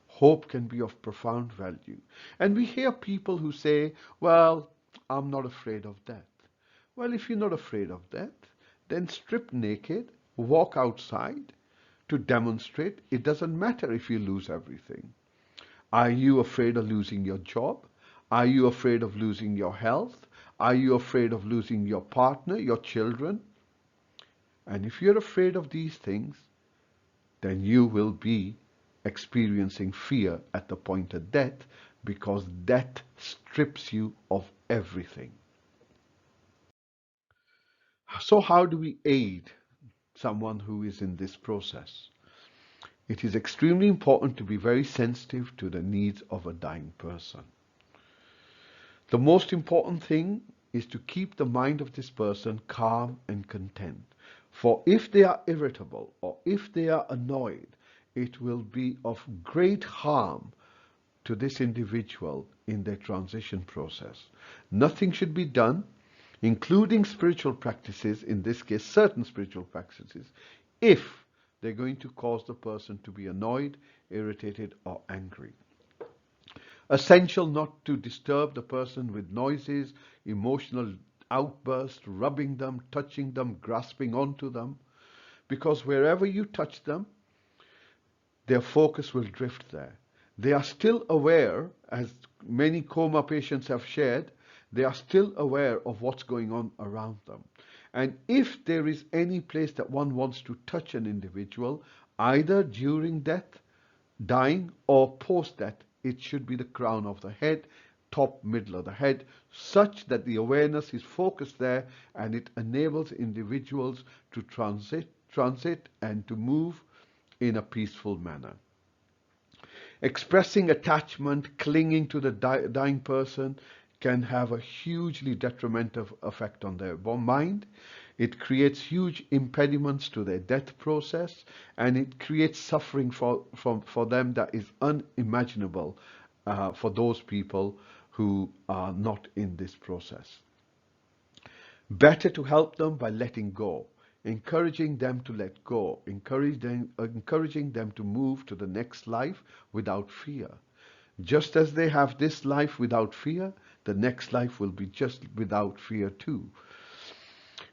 hope can be of profound value. And we hear people who say, well, I'm not afraid of death. Well, if you're not afraid of death, then strip naked, walk outside to demonstrate it doesn't matter if you lose everything. Are you afraid of losing your job? Are you afraid of losing your health? Are you afraid of losing your partner, your children? And if you're afraid of these things, then you will be experiencing fear at the point of death, because death strips you of everything. So how do we aid someone who is in this process? It is extremely important to be very sensitive to the needs of a dying person. The most important thing is to keep the mind of this person calm and content. For if they are irritable or if they are annoyed, it will be of great harm to this individual in their transition process. Nothing should be done, including spiritual practices, in this case certain spiritual practices, if they're going to cause the person to be annoyed, irritated, or angry. Essential not to disturb the person with noises, emotional outbursts, rubbing them, touching them, grasping onto them, because wherever you touch them, their focus will drift there. They are still aware, as many coma patients have shared, they are still aware of what's going on around them. And if there is any place that one wants to touch an individual, either during death, dying, or post-death, it should be the crown of the head, top, middle of the head, such that the awareness is focused there and it enables individuals to transit and to move in a peaceful manner. Expressing attachment, clinging to the dying person can have a hugely detrimental effect on their mind. It creates huge impediments to their death process, and it creates suffering for them that is unimaginable for those people who are not in this process. Better to help them by letting go, encouraging them to let go, encouraging them to move to the next life without fear. Just as they have this life without fear, the next life will be just without fear too.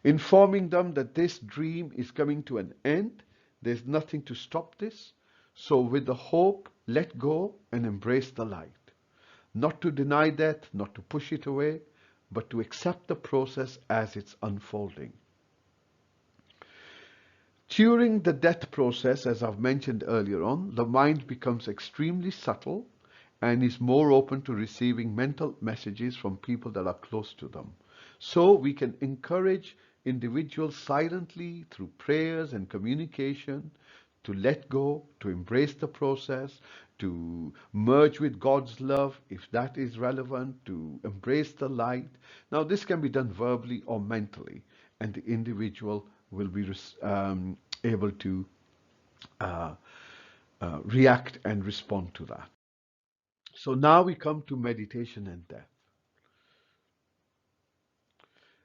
Informing them that this dream is coming to an end, there's nothing to stop this. So with the hope, let go and embrace the light. Not to deny death, not to push it away, but to accept the process as it's unfolding. During the death process, as I've mentioned earlier on, the mind becomes extremely subtle and is more open to receiving mental messages from people that are close to them. So we can encourage individuals silently through prayers and communication to let go, to embrace the process, to merge with God's love if that is relevant, to embrace the light. Now this can be done verbally or mentally, and the individual will be able to react and respond to that. So now we come to meditation and death.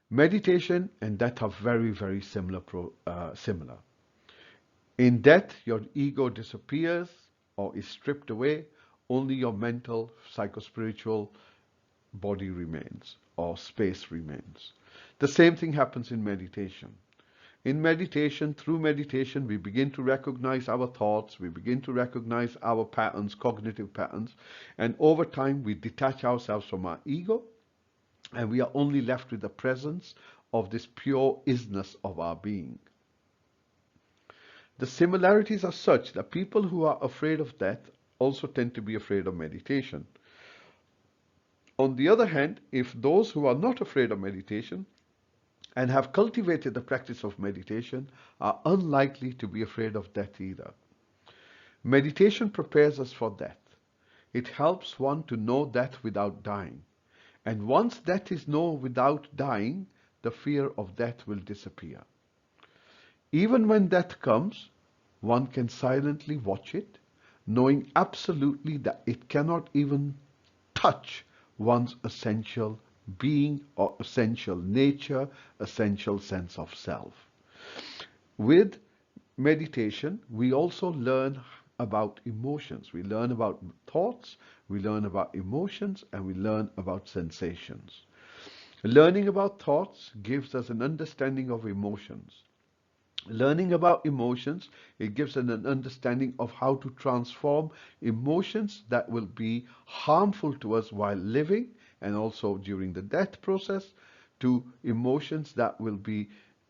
Meditation and death are very, very similar. In death, your ego disappears or is stripped away. Only your mental, psychospiritual body remains or space remains. The same thing happens in meditation. In meditation, through meditation, we begin to recognize our thoughts, we begin to recognize our patterns, cognitive patterns, and over time we detach ourselves from our ego and we are only left with the presence of this pure isness of our being. The similarities are such that people who are afraid of death also tend to be afraid of meditation. On the other hand, if those who are not afraid of meditation and have cultivated the practice of meditation are unlikely to be afraid of death either. Meditation prepares us for death. It helps one to know death without dying. And once death is known without dying, the fear of death will disappear. Even when death comes, one can silently watch it, knowing absolutely that it cannot even touch one's essential being or essential nature, essential sense of self. With meditation, we also learn about emotions. We learn about thoughts, we learn about emotions, and we learn about sensations. Learning about thoughts gives us an understanding of emotions. Learning about emotions, it gives us an understanding of how to transform emotions that will be harmful to us while living and also during the death process to emotions that will be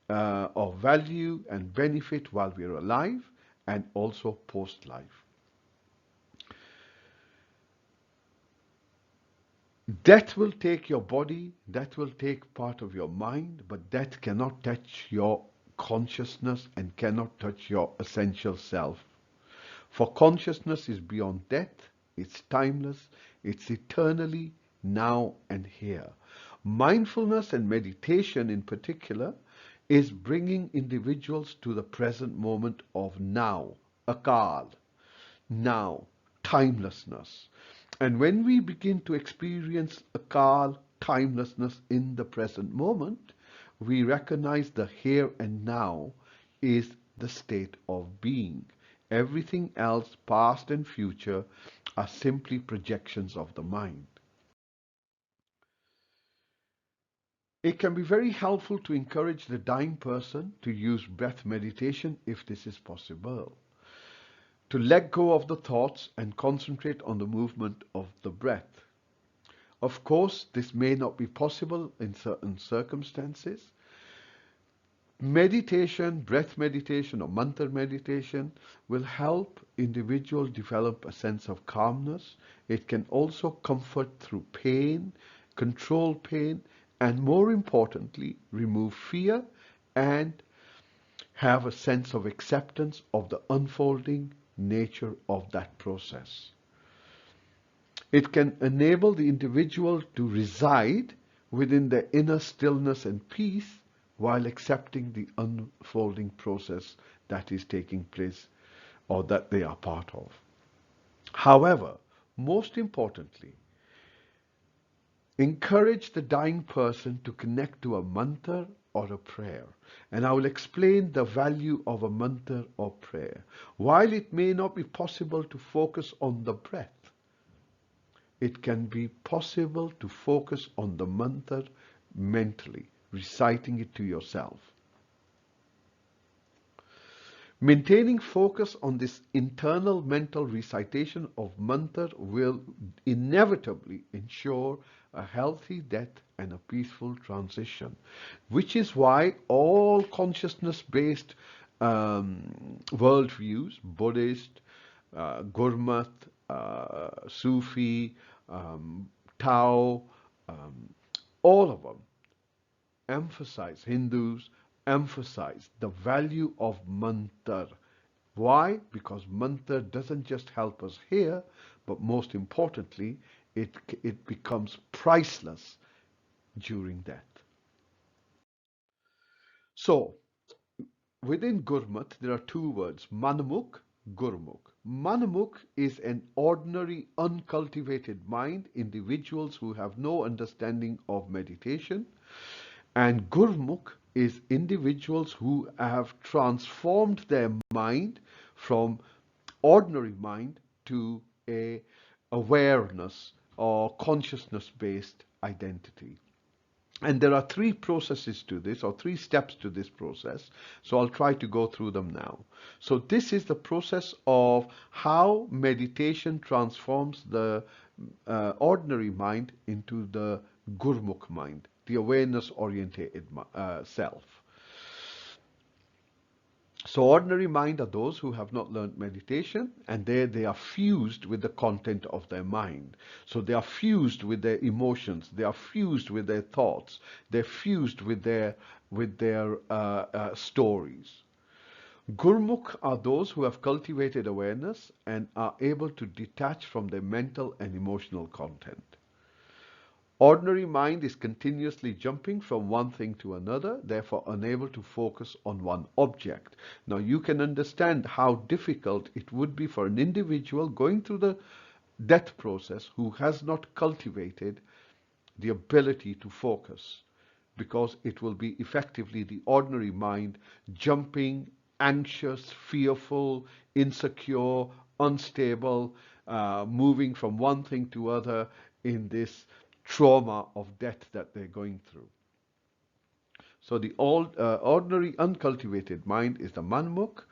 of value and benefit while we are alive and also post-life. Death will take your body, death will take part of your mind, but death cannot touch your consciousness and cannot touch your essential self. For consciousness is beyond death, it's timeless, it's eternally now and here. Mindfulness and meditation in particular is bringing individuals to the present moment of now, akal, now, timelessness. And when we begin to experience akal, timelessness in the present moment, we recognize the here and now is the state of being. Everything else, past and future, are simply projections of the mind. It can be very helpful to encourage the dying person to use breath meditation if this is possible. To let go of the thoughts and concentrate on the movement of the breath. Of course, this may not be possible in certain circumstances. Meditation, breath meditation or mantra meditation will help individuals develop a sense of calmness. It can also comfort through pain, control pain, and more importantly, remove fear and have a sense of acceptance of the unfolding nature of that process. It can enable the individual to reside within the inner stillness and peace while accepting the unfolding process that is taking place or that they are part of. However, most importantly, encourage the dying person to connect to a mantra or a prayer. And I will explain the value of a mantra or prayer. While it may not be possible to focus on the breath, it can be possible to focus on the mantra mentally, reciting it to yourself. Maintaining focus on this internal mental recitation of mantra will inevitably ensure a healthy death and a peaceful transition, which is why all consciousness-based worldviews, Buddhist, Gurmukh, Sufi, Tao, all of them emphasize, Hindus emphasize the value of mantra. Why? Because mantra doesn't just help us here, but most importantly, it becomes priceless during death. So, within Gurmukh, there are two words, Manmukh Gurmukh. Manmukh is an ordinary, uncultivated mind, individuals who have no understanding of meditation. And Gurmukh is individuals who have transformed their mind from ordinary mind to a awareness or consciousness based identity. And there are three processes to this, or three steps to this process. So I'll try to go through them now. So this is the process of how meditation transforms the ordinary mind into the Gurmukh mind, the awareness orientated self. So ordinary mind are those who have not learned meditation, and they are fused with the content of their mind. So they are fused with their emotions, they are fused with their thoughts, they're fused with their stories. Gurmukh are those who have cultivated awareness and are able to detach from their mental and emotional content. Ordinary mind is continuously jumping from one thing to another, therefore unable to focus on one object. Now you can understand how difficult it would be for an individual going through the death process who has not cultivated the ability to focus, because it will be effectively the ordinary mind jumping, anxious, fearful, insecure, unstable, moving from one thing to other in this trauma of death that they're going through. So the ordinary uncultivated mind is the Manmukh,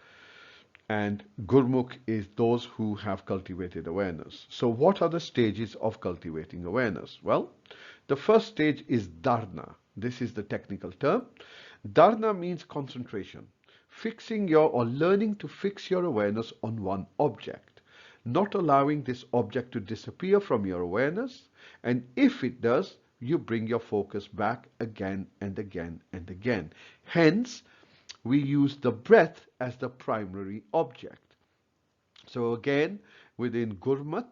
and Gurmukh is those who have cultivated awareness. So what are the stages of cultivating awareness? Well, the first stage is dharana. This is the technical term. Dharana means concentration, fixing your or learning to fix your awareness on one object, not allowing this object to disappear from your awareness, and if it does, you bring your focus back again and again and again. Hence, we use the breath as the primary object. So again, within Gurmat,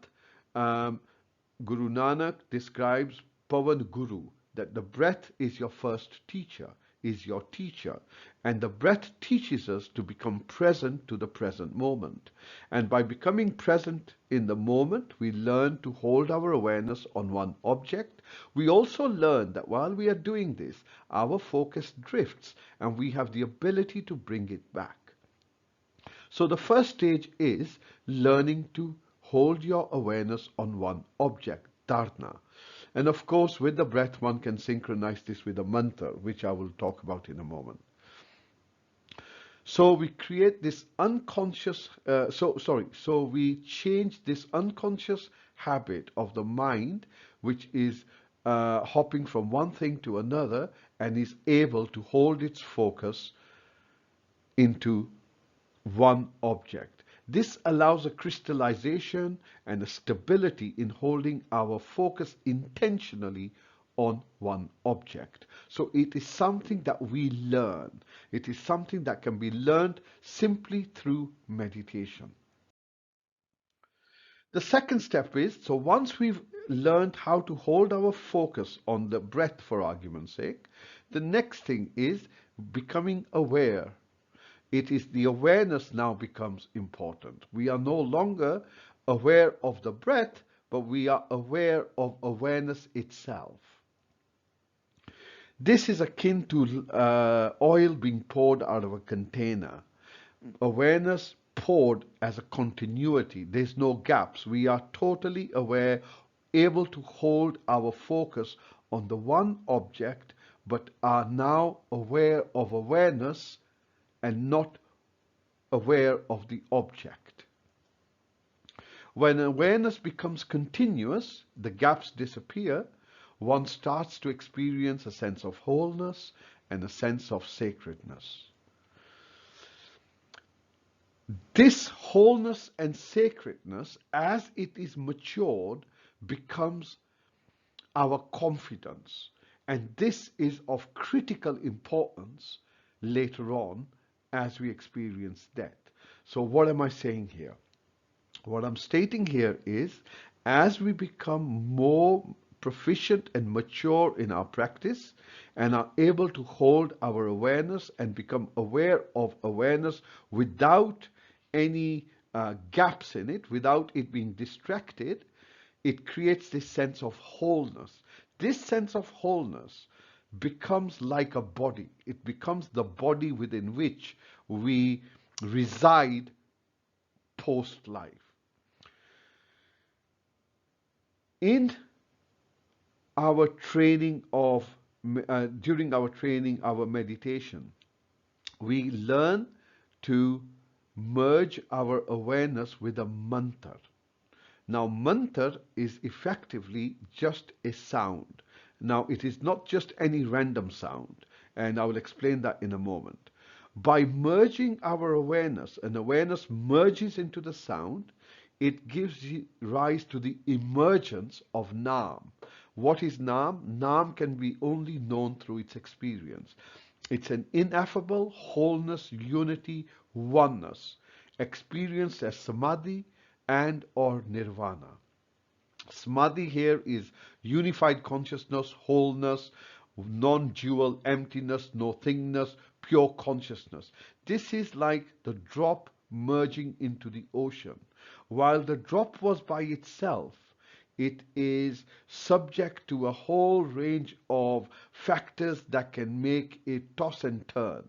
Guru Nanak describes Pavan Guru, that the breath is your first teacher, is your teacher. And the breath teaches us to become present to the present moment. And by becoming present in the moment, we learn to hold our awareness on one object. We also learn that while we are doing this, our focus drifts and we have the ability to bring it back. So the first stage is learning to hold your awareness on one object, dharana. And of course, with the breath, one can synchronize this with a mantra, which I will talk about in a moment. So we create this unconscious, so we change this unconscious habit of the mind, which is hopping from one thing to another and is able to hold its focus into one object. This allows a crystallization and a stability in holding our focus intentionally on one object. So it is something that we learn. It is something that can be learned simply through meditation. The second step is, so once we've learned how to hold our focus on the breath, for argument's sake, the next thing is becoming aware. It is the awareness now becomes important. We are no longer aware of the breath, but we are aware of awareness itself. This is akin to oil being poured out of a container. Awareness poured as a continuity. There's no gaps. We are totally aware, able to hold our focus on the one object, but are now aware of awareness and not aware of the object. When awareness becomes continuous, the gaps disappear. One starts to experience a sense of wholeness and a sense of sacredness. This wholeness and sacredness, as it is matured, becomes our confidence. And this is of critical importance later on as we experience death. So what am I saying here? What I'm stating here is, as we become more proficient and mature in our practice and are able to hold our awareness and become aware of awareness without any gaps in it, without it being distracted, it creates this sense of wholeness. This sense of wholeness becomes like a body. It becomes the body within which we reside post life. In our training of during our training, our meditation, we learn to merge our awareness with a mantra. Now, mantra is effectively just a sound. Now, it is not just any random sound, and I will explain that in a moment. By merging our awareness, and awareness merges into the sound, it gives rise to the emergence of Nam. What is Nam? Nam can be only known through its experience. It's an ineffable wholeness, unity, oneness, experienced as samadhi and or nirvana. Samadhi here is unified consciousness, wholeness, non-dual emptiness, no thingness, pure consciousness. This is like the drop merging into the ocean. While the drop was by itself, it is subject to a whole range of factors that can make it toss and turn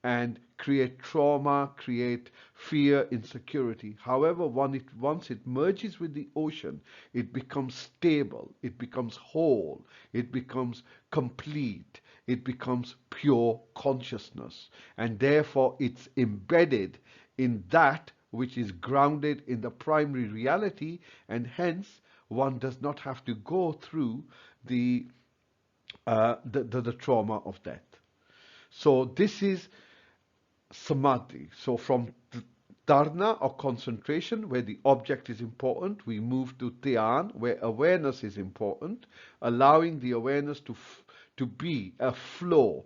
and create trauma, create fear, insecurity. However, once it merges with the ocean, it becomes stable, it becomes whole, it becomes complete, it becomes pure consciousness. And therefore, it's embedded in that which is grounded in the primary reality, and hence one does not have to go through the trauma of death. So this is samadhi. So from dharana or concentration, where the object is important, we move to dhyan, where awareness is important, allowing the awareness to be a flow,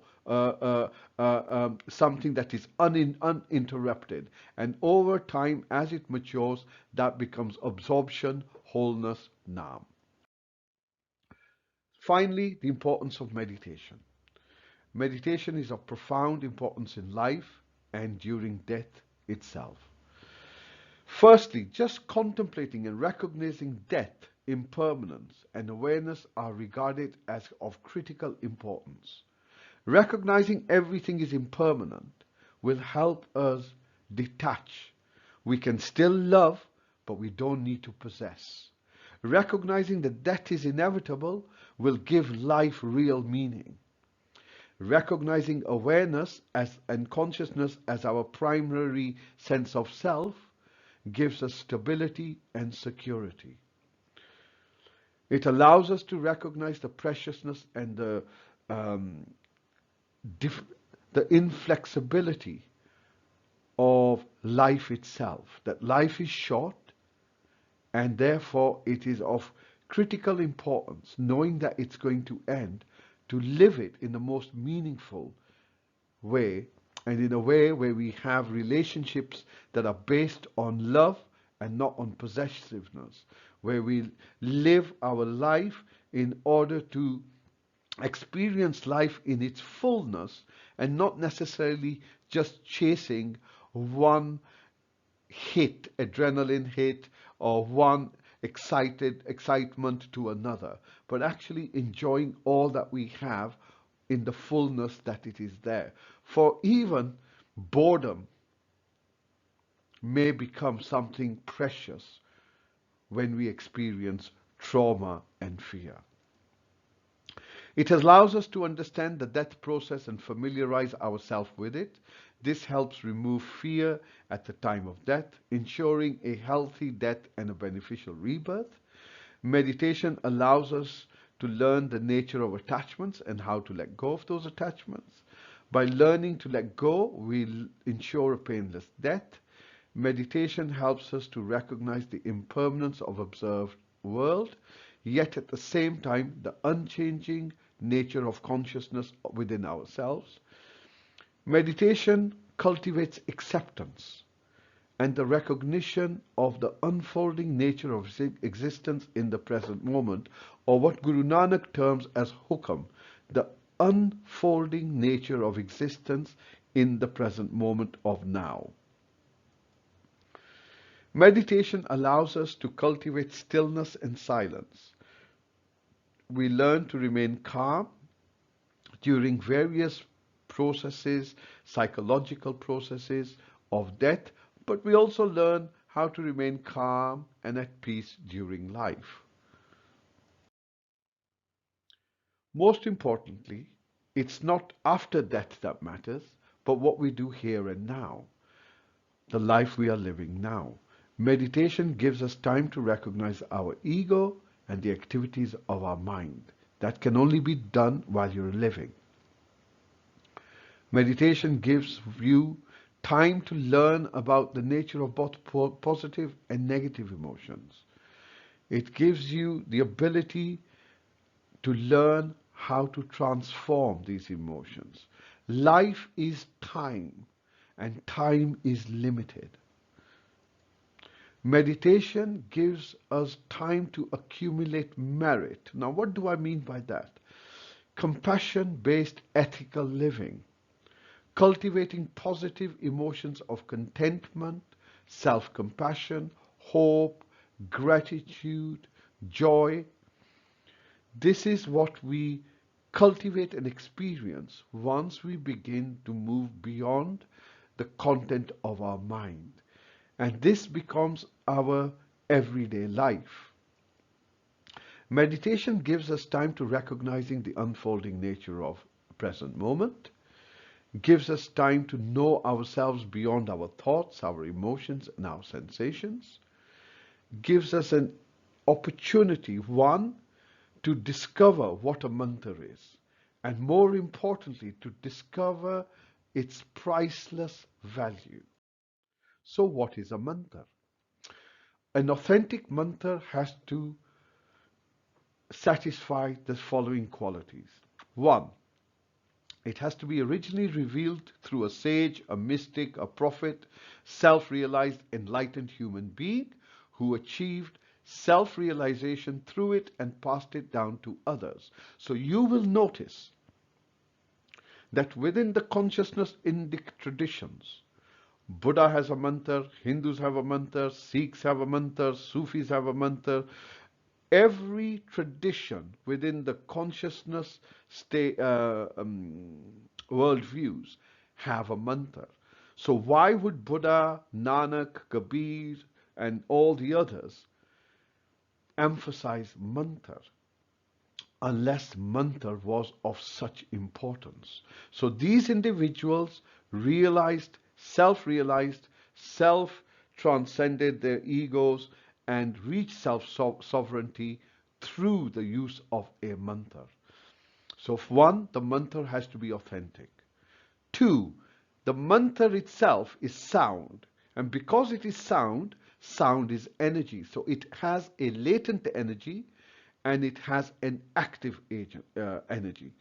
something that is uninterrupted. And over time, as it matures, that becomes absorption, wholeness, Nam. Finally, the importance of meditation. Meditation is of profound importance in life and during death itself. Firstly, just contemplating and recognizing death, impermanence, and awareness are regarded as of critical importance. Recognizing everything is impermanent will help us detach. We can still love, but we don't need to possess. Recognizing that death is inevitable will give life real meaning. Recognizing awareness and consciousness as our primary sense of self gives us stability and security. It allows us to recognize the preciousness and the inflexibility of life itself, that life is short and therefore it is of critical importance, knowing that it's going to end, to live it in the most meaningful way, and in a way where we have relationships that are based on love and not on possessiveness, where we live our life in order to experience life in its fullness and not necessarily just chasing one hit, adrenaline hit, or one excitement to another, but actually enjoying all that we have in the fullness that it is there. For even boredom may become something precious when we experience trauma and fear. It allows us to understand the death process and familiarize ourselves with it. This helps remove fear at the time of death, ensuring a healthy death and a beneficial rebirth. Meditation allows us to learn the nature of attachments and how to let go of those attachments. By learning to let go, we ensure a painless death. Meditation helps us to recognize the impermanence of observed world, yet at the same time, the unchanging nature of consciousness within ourselves. Meditation cultivates acceptance and the recognition of the unfolding nature of existence in the present moment, or what Guru Nanak terms as hukam, the unfolding nature of existence in the present moment of now. Meditation allows us to cultivate stillness and silence. We learn to remain calm during various processes, psychological processes of death, but we also learn how to remain calm and at peace during life. Most importantly, it's not after death that matters, but what we do here and now, the life we are living now. Meditation gives us time to recognize our ego and the activities of our mind. That can only be done while you're living. Meditation gives you time to learn about the nature of both positive and negative emotions. It gives you the ability to learn how to transform these emotions. Life is time, and time is limited. Meditation gives us time to accumulate merit. Now, what do I mean by that? Compassion-based ethical living, cultivating positive emotions of contentment, self-compassion, hope, gratitude, joy. This is what we cultivate and experience once we begin to move beyond the content of our mind. And this becomes our everyday life. Meditation gives us time to recognizing the unfolding nature of the present moment, gives us time to know ourselves beyond our thoughts, our emotions, and our sensations, gives us an opportunity, one, to discover what a mantra is, and more importantly, to discover its priceless value. So what is a mantra? An authentic mantra has to satisfy the following qualities. One, it has to be originally revealed through a sage, a mystic, a prophet, self-realized, enlightened human being who achieved self-realization through it and passed it down to others. So you will notice that within the consciousness Indic traditions, Buddha has a mantra, Hindus have a mantra, Sikhs have a mantra, Sufis have a mantra. Every tradition within the consciousness worldviews have a mantra. So why would Buddha, Nanak, Kabir, and all the others emphasize mantra unless mantra was of such importance? So these individuals realized, self-realized, self-transcended their egos and reached self-sovereignty through the use of a mantra. So one, the mantra has to be authentic. Two, the mantra itself is sound. And because it is sound, sound is energy. So it has a latent energy and it has an active energy.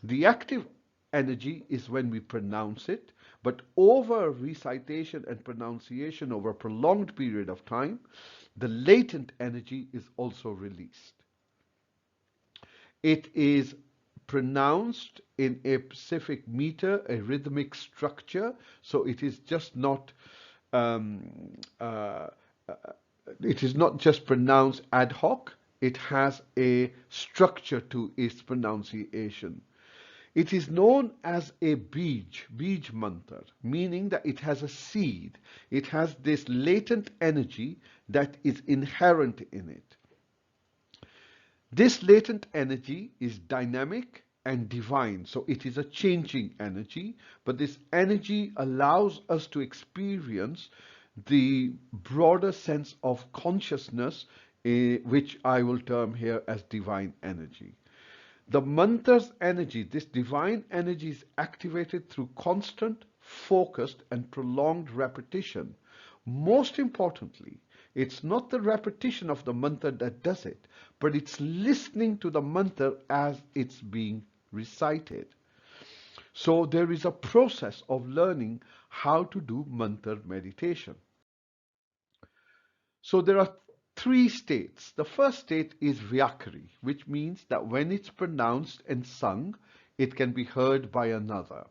The active energy is when we pronounce it, but over recitation and pronunciation over a prolonged period of time, the latent energy is also released. It is pronounced in a specific meter, a rhythmic structure, so it is just not it is not just pronounced ad hoc, it has a structure to its pronunciation. It is known as a bij mantra, meaning that it has a seed. It has this latent energy that is inherent in it. This latent energy is dynamic and divine, so it is a changing energy, but this energy allows us to experience the broader sense of consciousness, which I will term here as divine energy. The mantra's energy, this divine energy, is activated through constant, focused, and prolonged repetition. Most importantly, it's not the repetition of the mantra that does it, but it's listening to the mantra as it's being recited. So there is a process of learning how to do mantra meditation. So there are three states. The first state is Vyakari, which means that when it's pronounced and sung, it can be heard by another.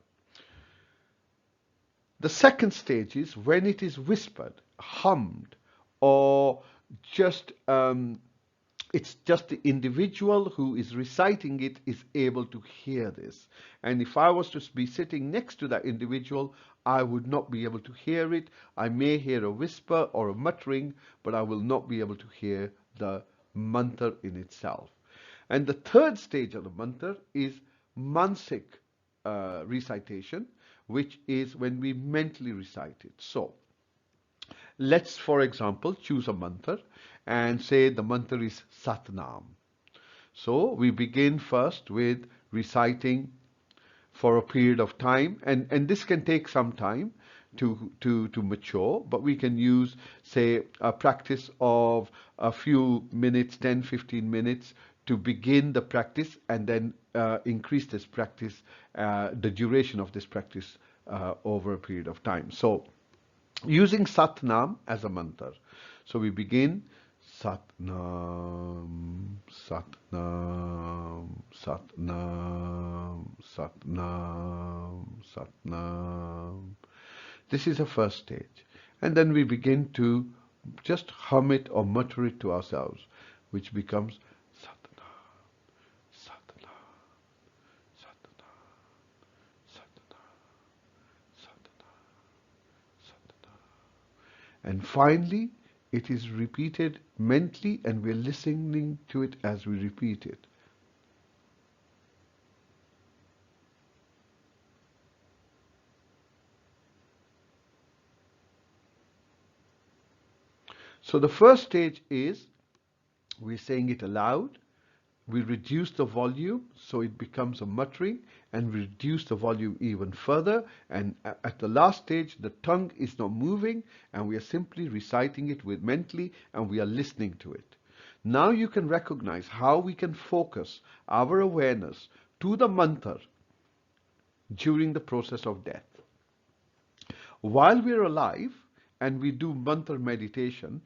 The second stage is when it is whispered, hummed, or just it's just the individual who is reciting it is able to hear this. And if I was to be sitting next to that individual, I would not be able to hear it. I may hear a whisper or a muttering, but I will not be able to hear the mantra in itself. And the third stage of the mantra is mansic recitation, which is when we mentally recite it. So let's, for example, choose a mantra and say the mantra is Satnam. So we begin first with reciting for a period of time, and this can take some time to mature, but we can use, say, a practice of a few minutes, 10, 15 minutes to begin the practice, and then increase this practice, the duration of this practice over a period of time. So using Satnam as a mantra. So we begin Satnam, Satnam, Satnam, Satnam, Satnam. This is the first stage. And then we begin to just hum it or mutter it to ourselves, which becomes Satnam, Satnam, Satnam, Satnam, Satnam, Satnam. And finally, it is repeated mentally, and we're listening to it as we repeat it. So the first stage is we're saying it aloud. We reduce the volume so it becomes a muttering, and we reduce the volume even further, and at the last stage the tongue is not moving, and we are simply reciting it with mentally, and we are listening to it. Now you can recognize how we can focus our awareness to the mantra during the process of death. While we're alive and we do mantra meditation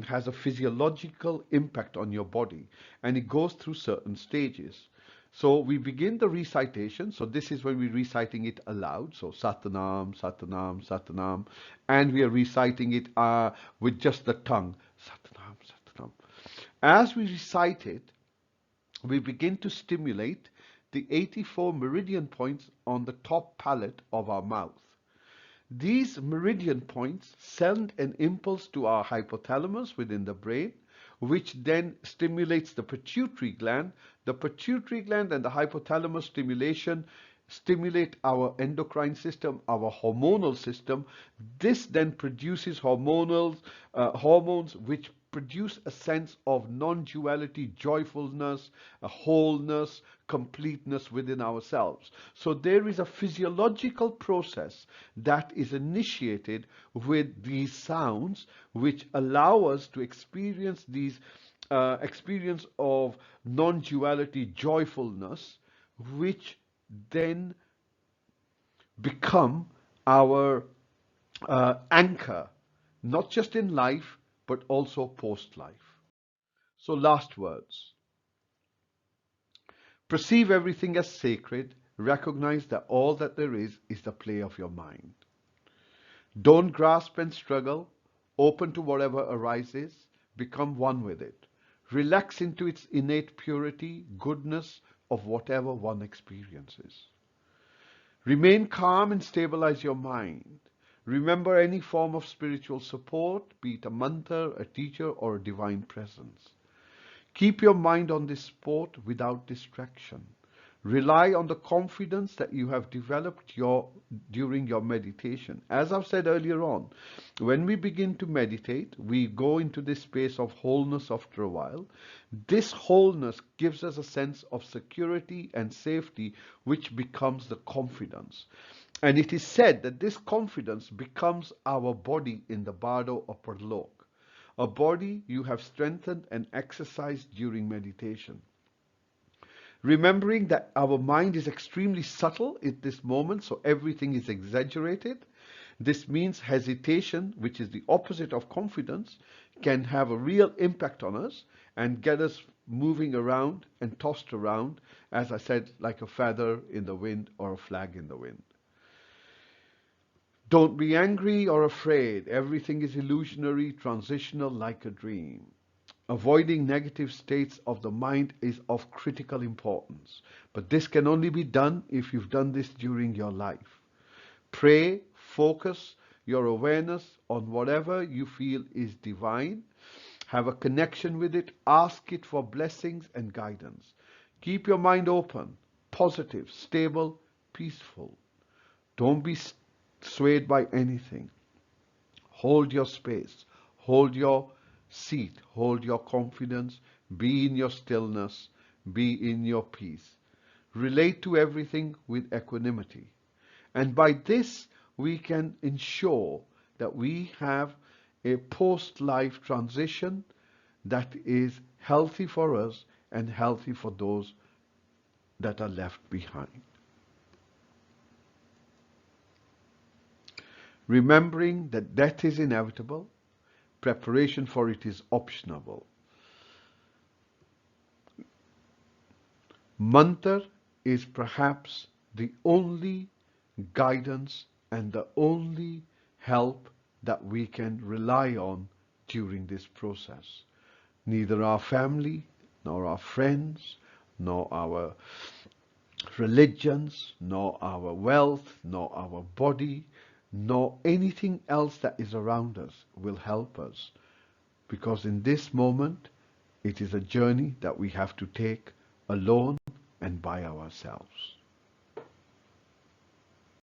has a physiological impact on your body, and it goes through certain stages. So we begin the recitation. So this is when we're reciting it aloud. So Satanam, Satanam, Satanam. And we are reciting it with just the tongue. Satanam, Satanam. As we recite it, we begin to stimulate the 84 meridian points on the top palate of our mouth. These meridian points send an impulse to our hypothalamus within the brain, which then stimulates the pituitary gland. The pituitary gland and the hypothalamus stimulation stimulate our endocrine system, our hormonal system. This then produces hormones which produce a sense of non-duality, joyfulness, a wholeness, completeness within ourselves. So there is a physiological process that is initiated with these sounds, which allow us to experience these experience of non-duality, joyfulness, which then become our anchor, not just in life, but also post-life. So last words. Perceive everything as sacred. Recognize that all that there is the play of your mind. Don't grasp and struggle. Open to whatever arises. Become one with it. Relax into its innate purity, goodness of whatever one experiences. Remain calm and stabilize your mind. Remember any form of spiritual support, be it a mantra, a teacher, or a divine presence. Keep your mind on this sport without distraction. Rely on the confidence that you have developed during your meditation. As I've said earlier on, when we begin to meditate, we go into this space of wholeness after a while. This wholeness gives us a sense of security and safety, which becomes the confidence. And it is said that this confidence becomes our body in the Brado or Parlok, a body you have strengthened and exercised during meditation. Remembering that our mind is extremely subtle at this moment, so everything is exaggerated. This means hesitation, which is the opposite of confidence, can have a real impact on us and get us moving around and tossed around, as I said, like a feather in the wind or a flag in the wind. Don't be angry or afraid. Everything is illusionary, transitional, like a dream. Avoiding negative states of the mind is of critical importance. But this can only be done if you've done this during your life. Pray, focus your awareness on whatever you feel is divine. Have a connection with it. Ask it for blessings and guidance. Keep your mind open, positive, stable, peaceful. Don't be swayed by anything. Hold your space. Hold your seat. Hold your confidence. Be in your stillness. Be in your peace. Relate to everything with equanimity. And by this, we can ensure that we have a post-life transition that is healthy for us and healthy for those that are left behind. Remembering that death is inevitable, preparation for it is optional. Mantra is perhaps the only guidance and the only help that we can rely on during this process. Neither our family, nor our friends, nor our religions, nor our wealth, nor our body, nor anything else that is around us will help us. Because in this moment, it is a journey that we have to take alone and by ourselves.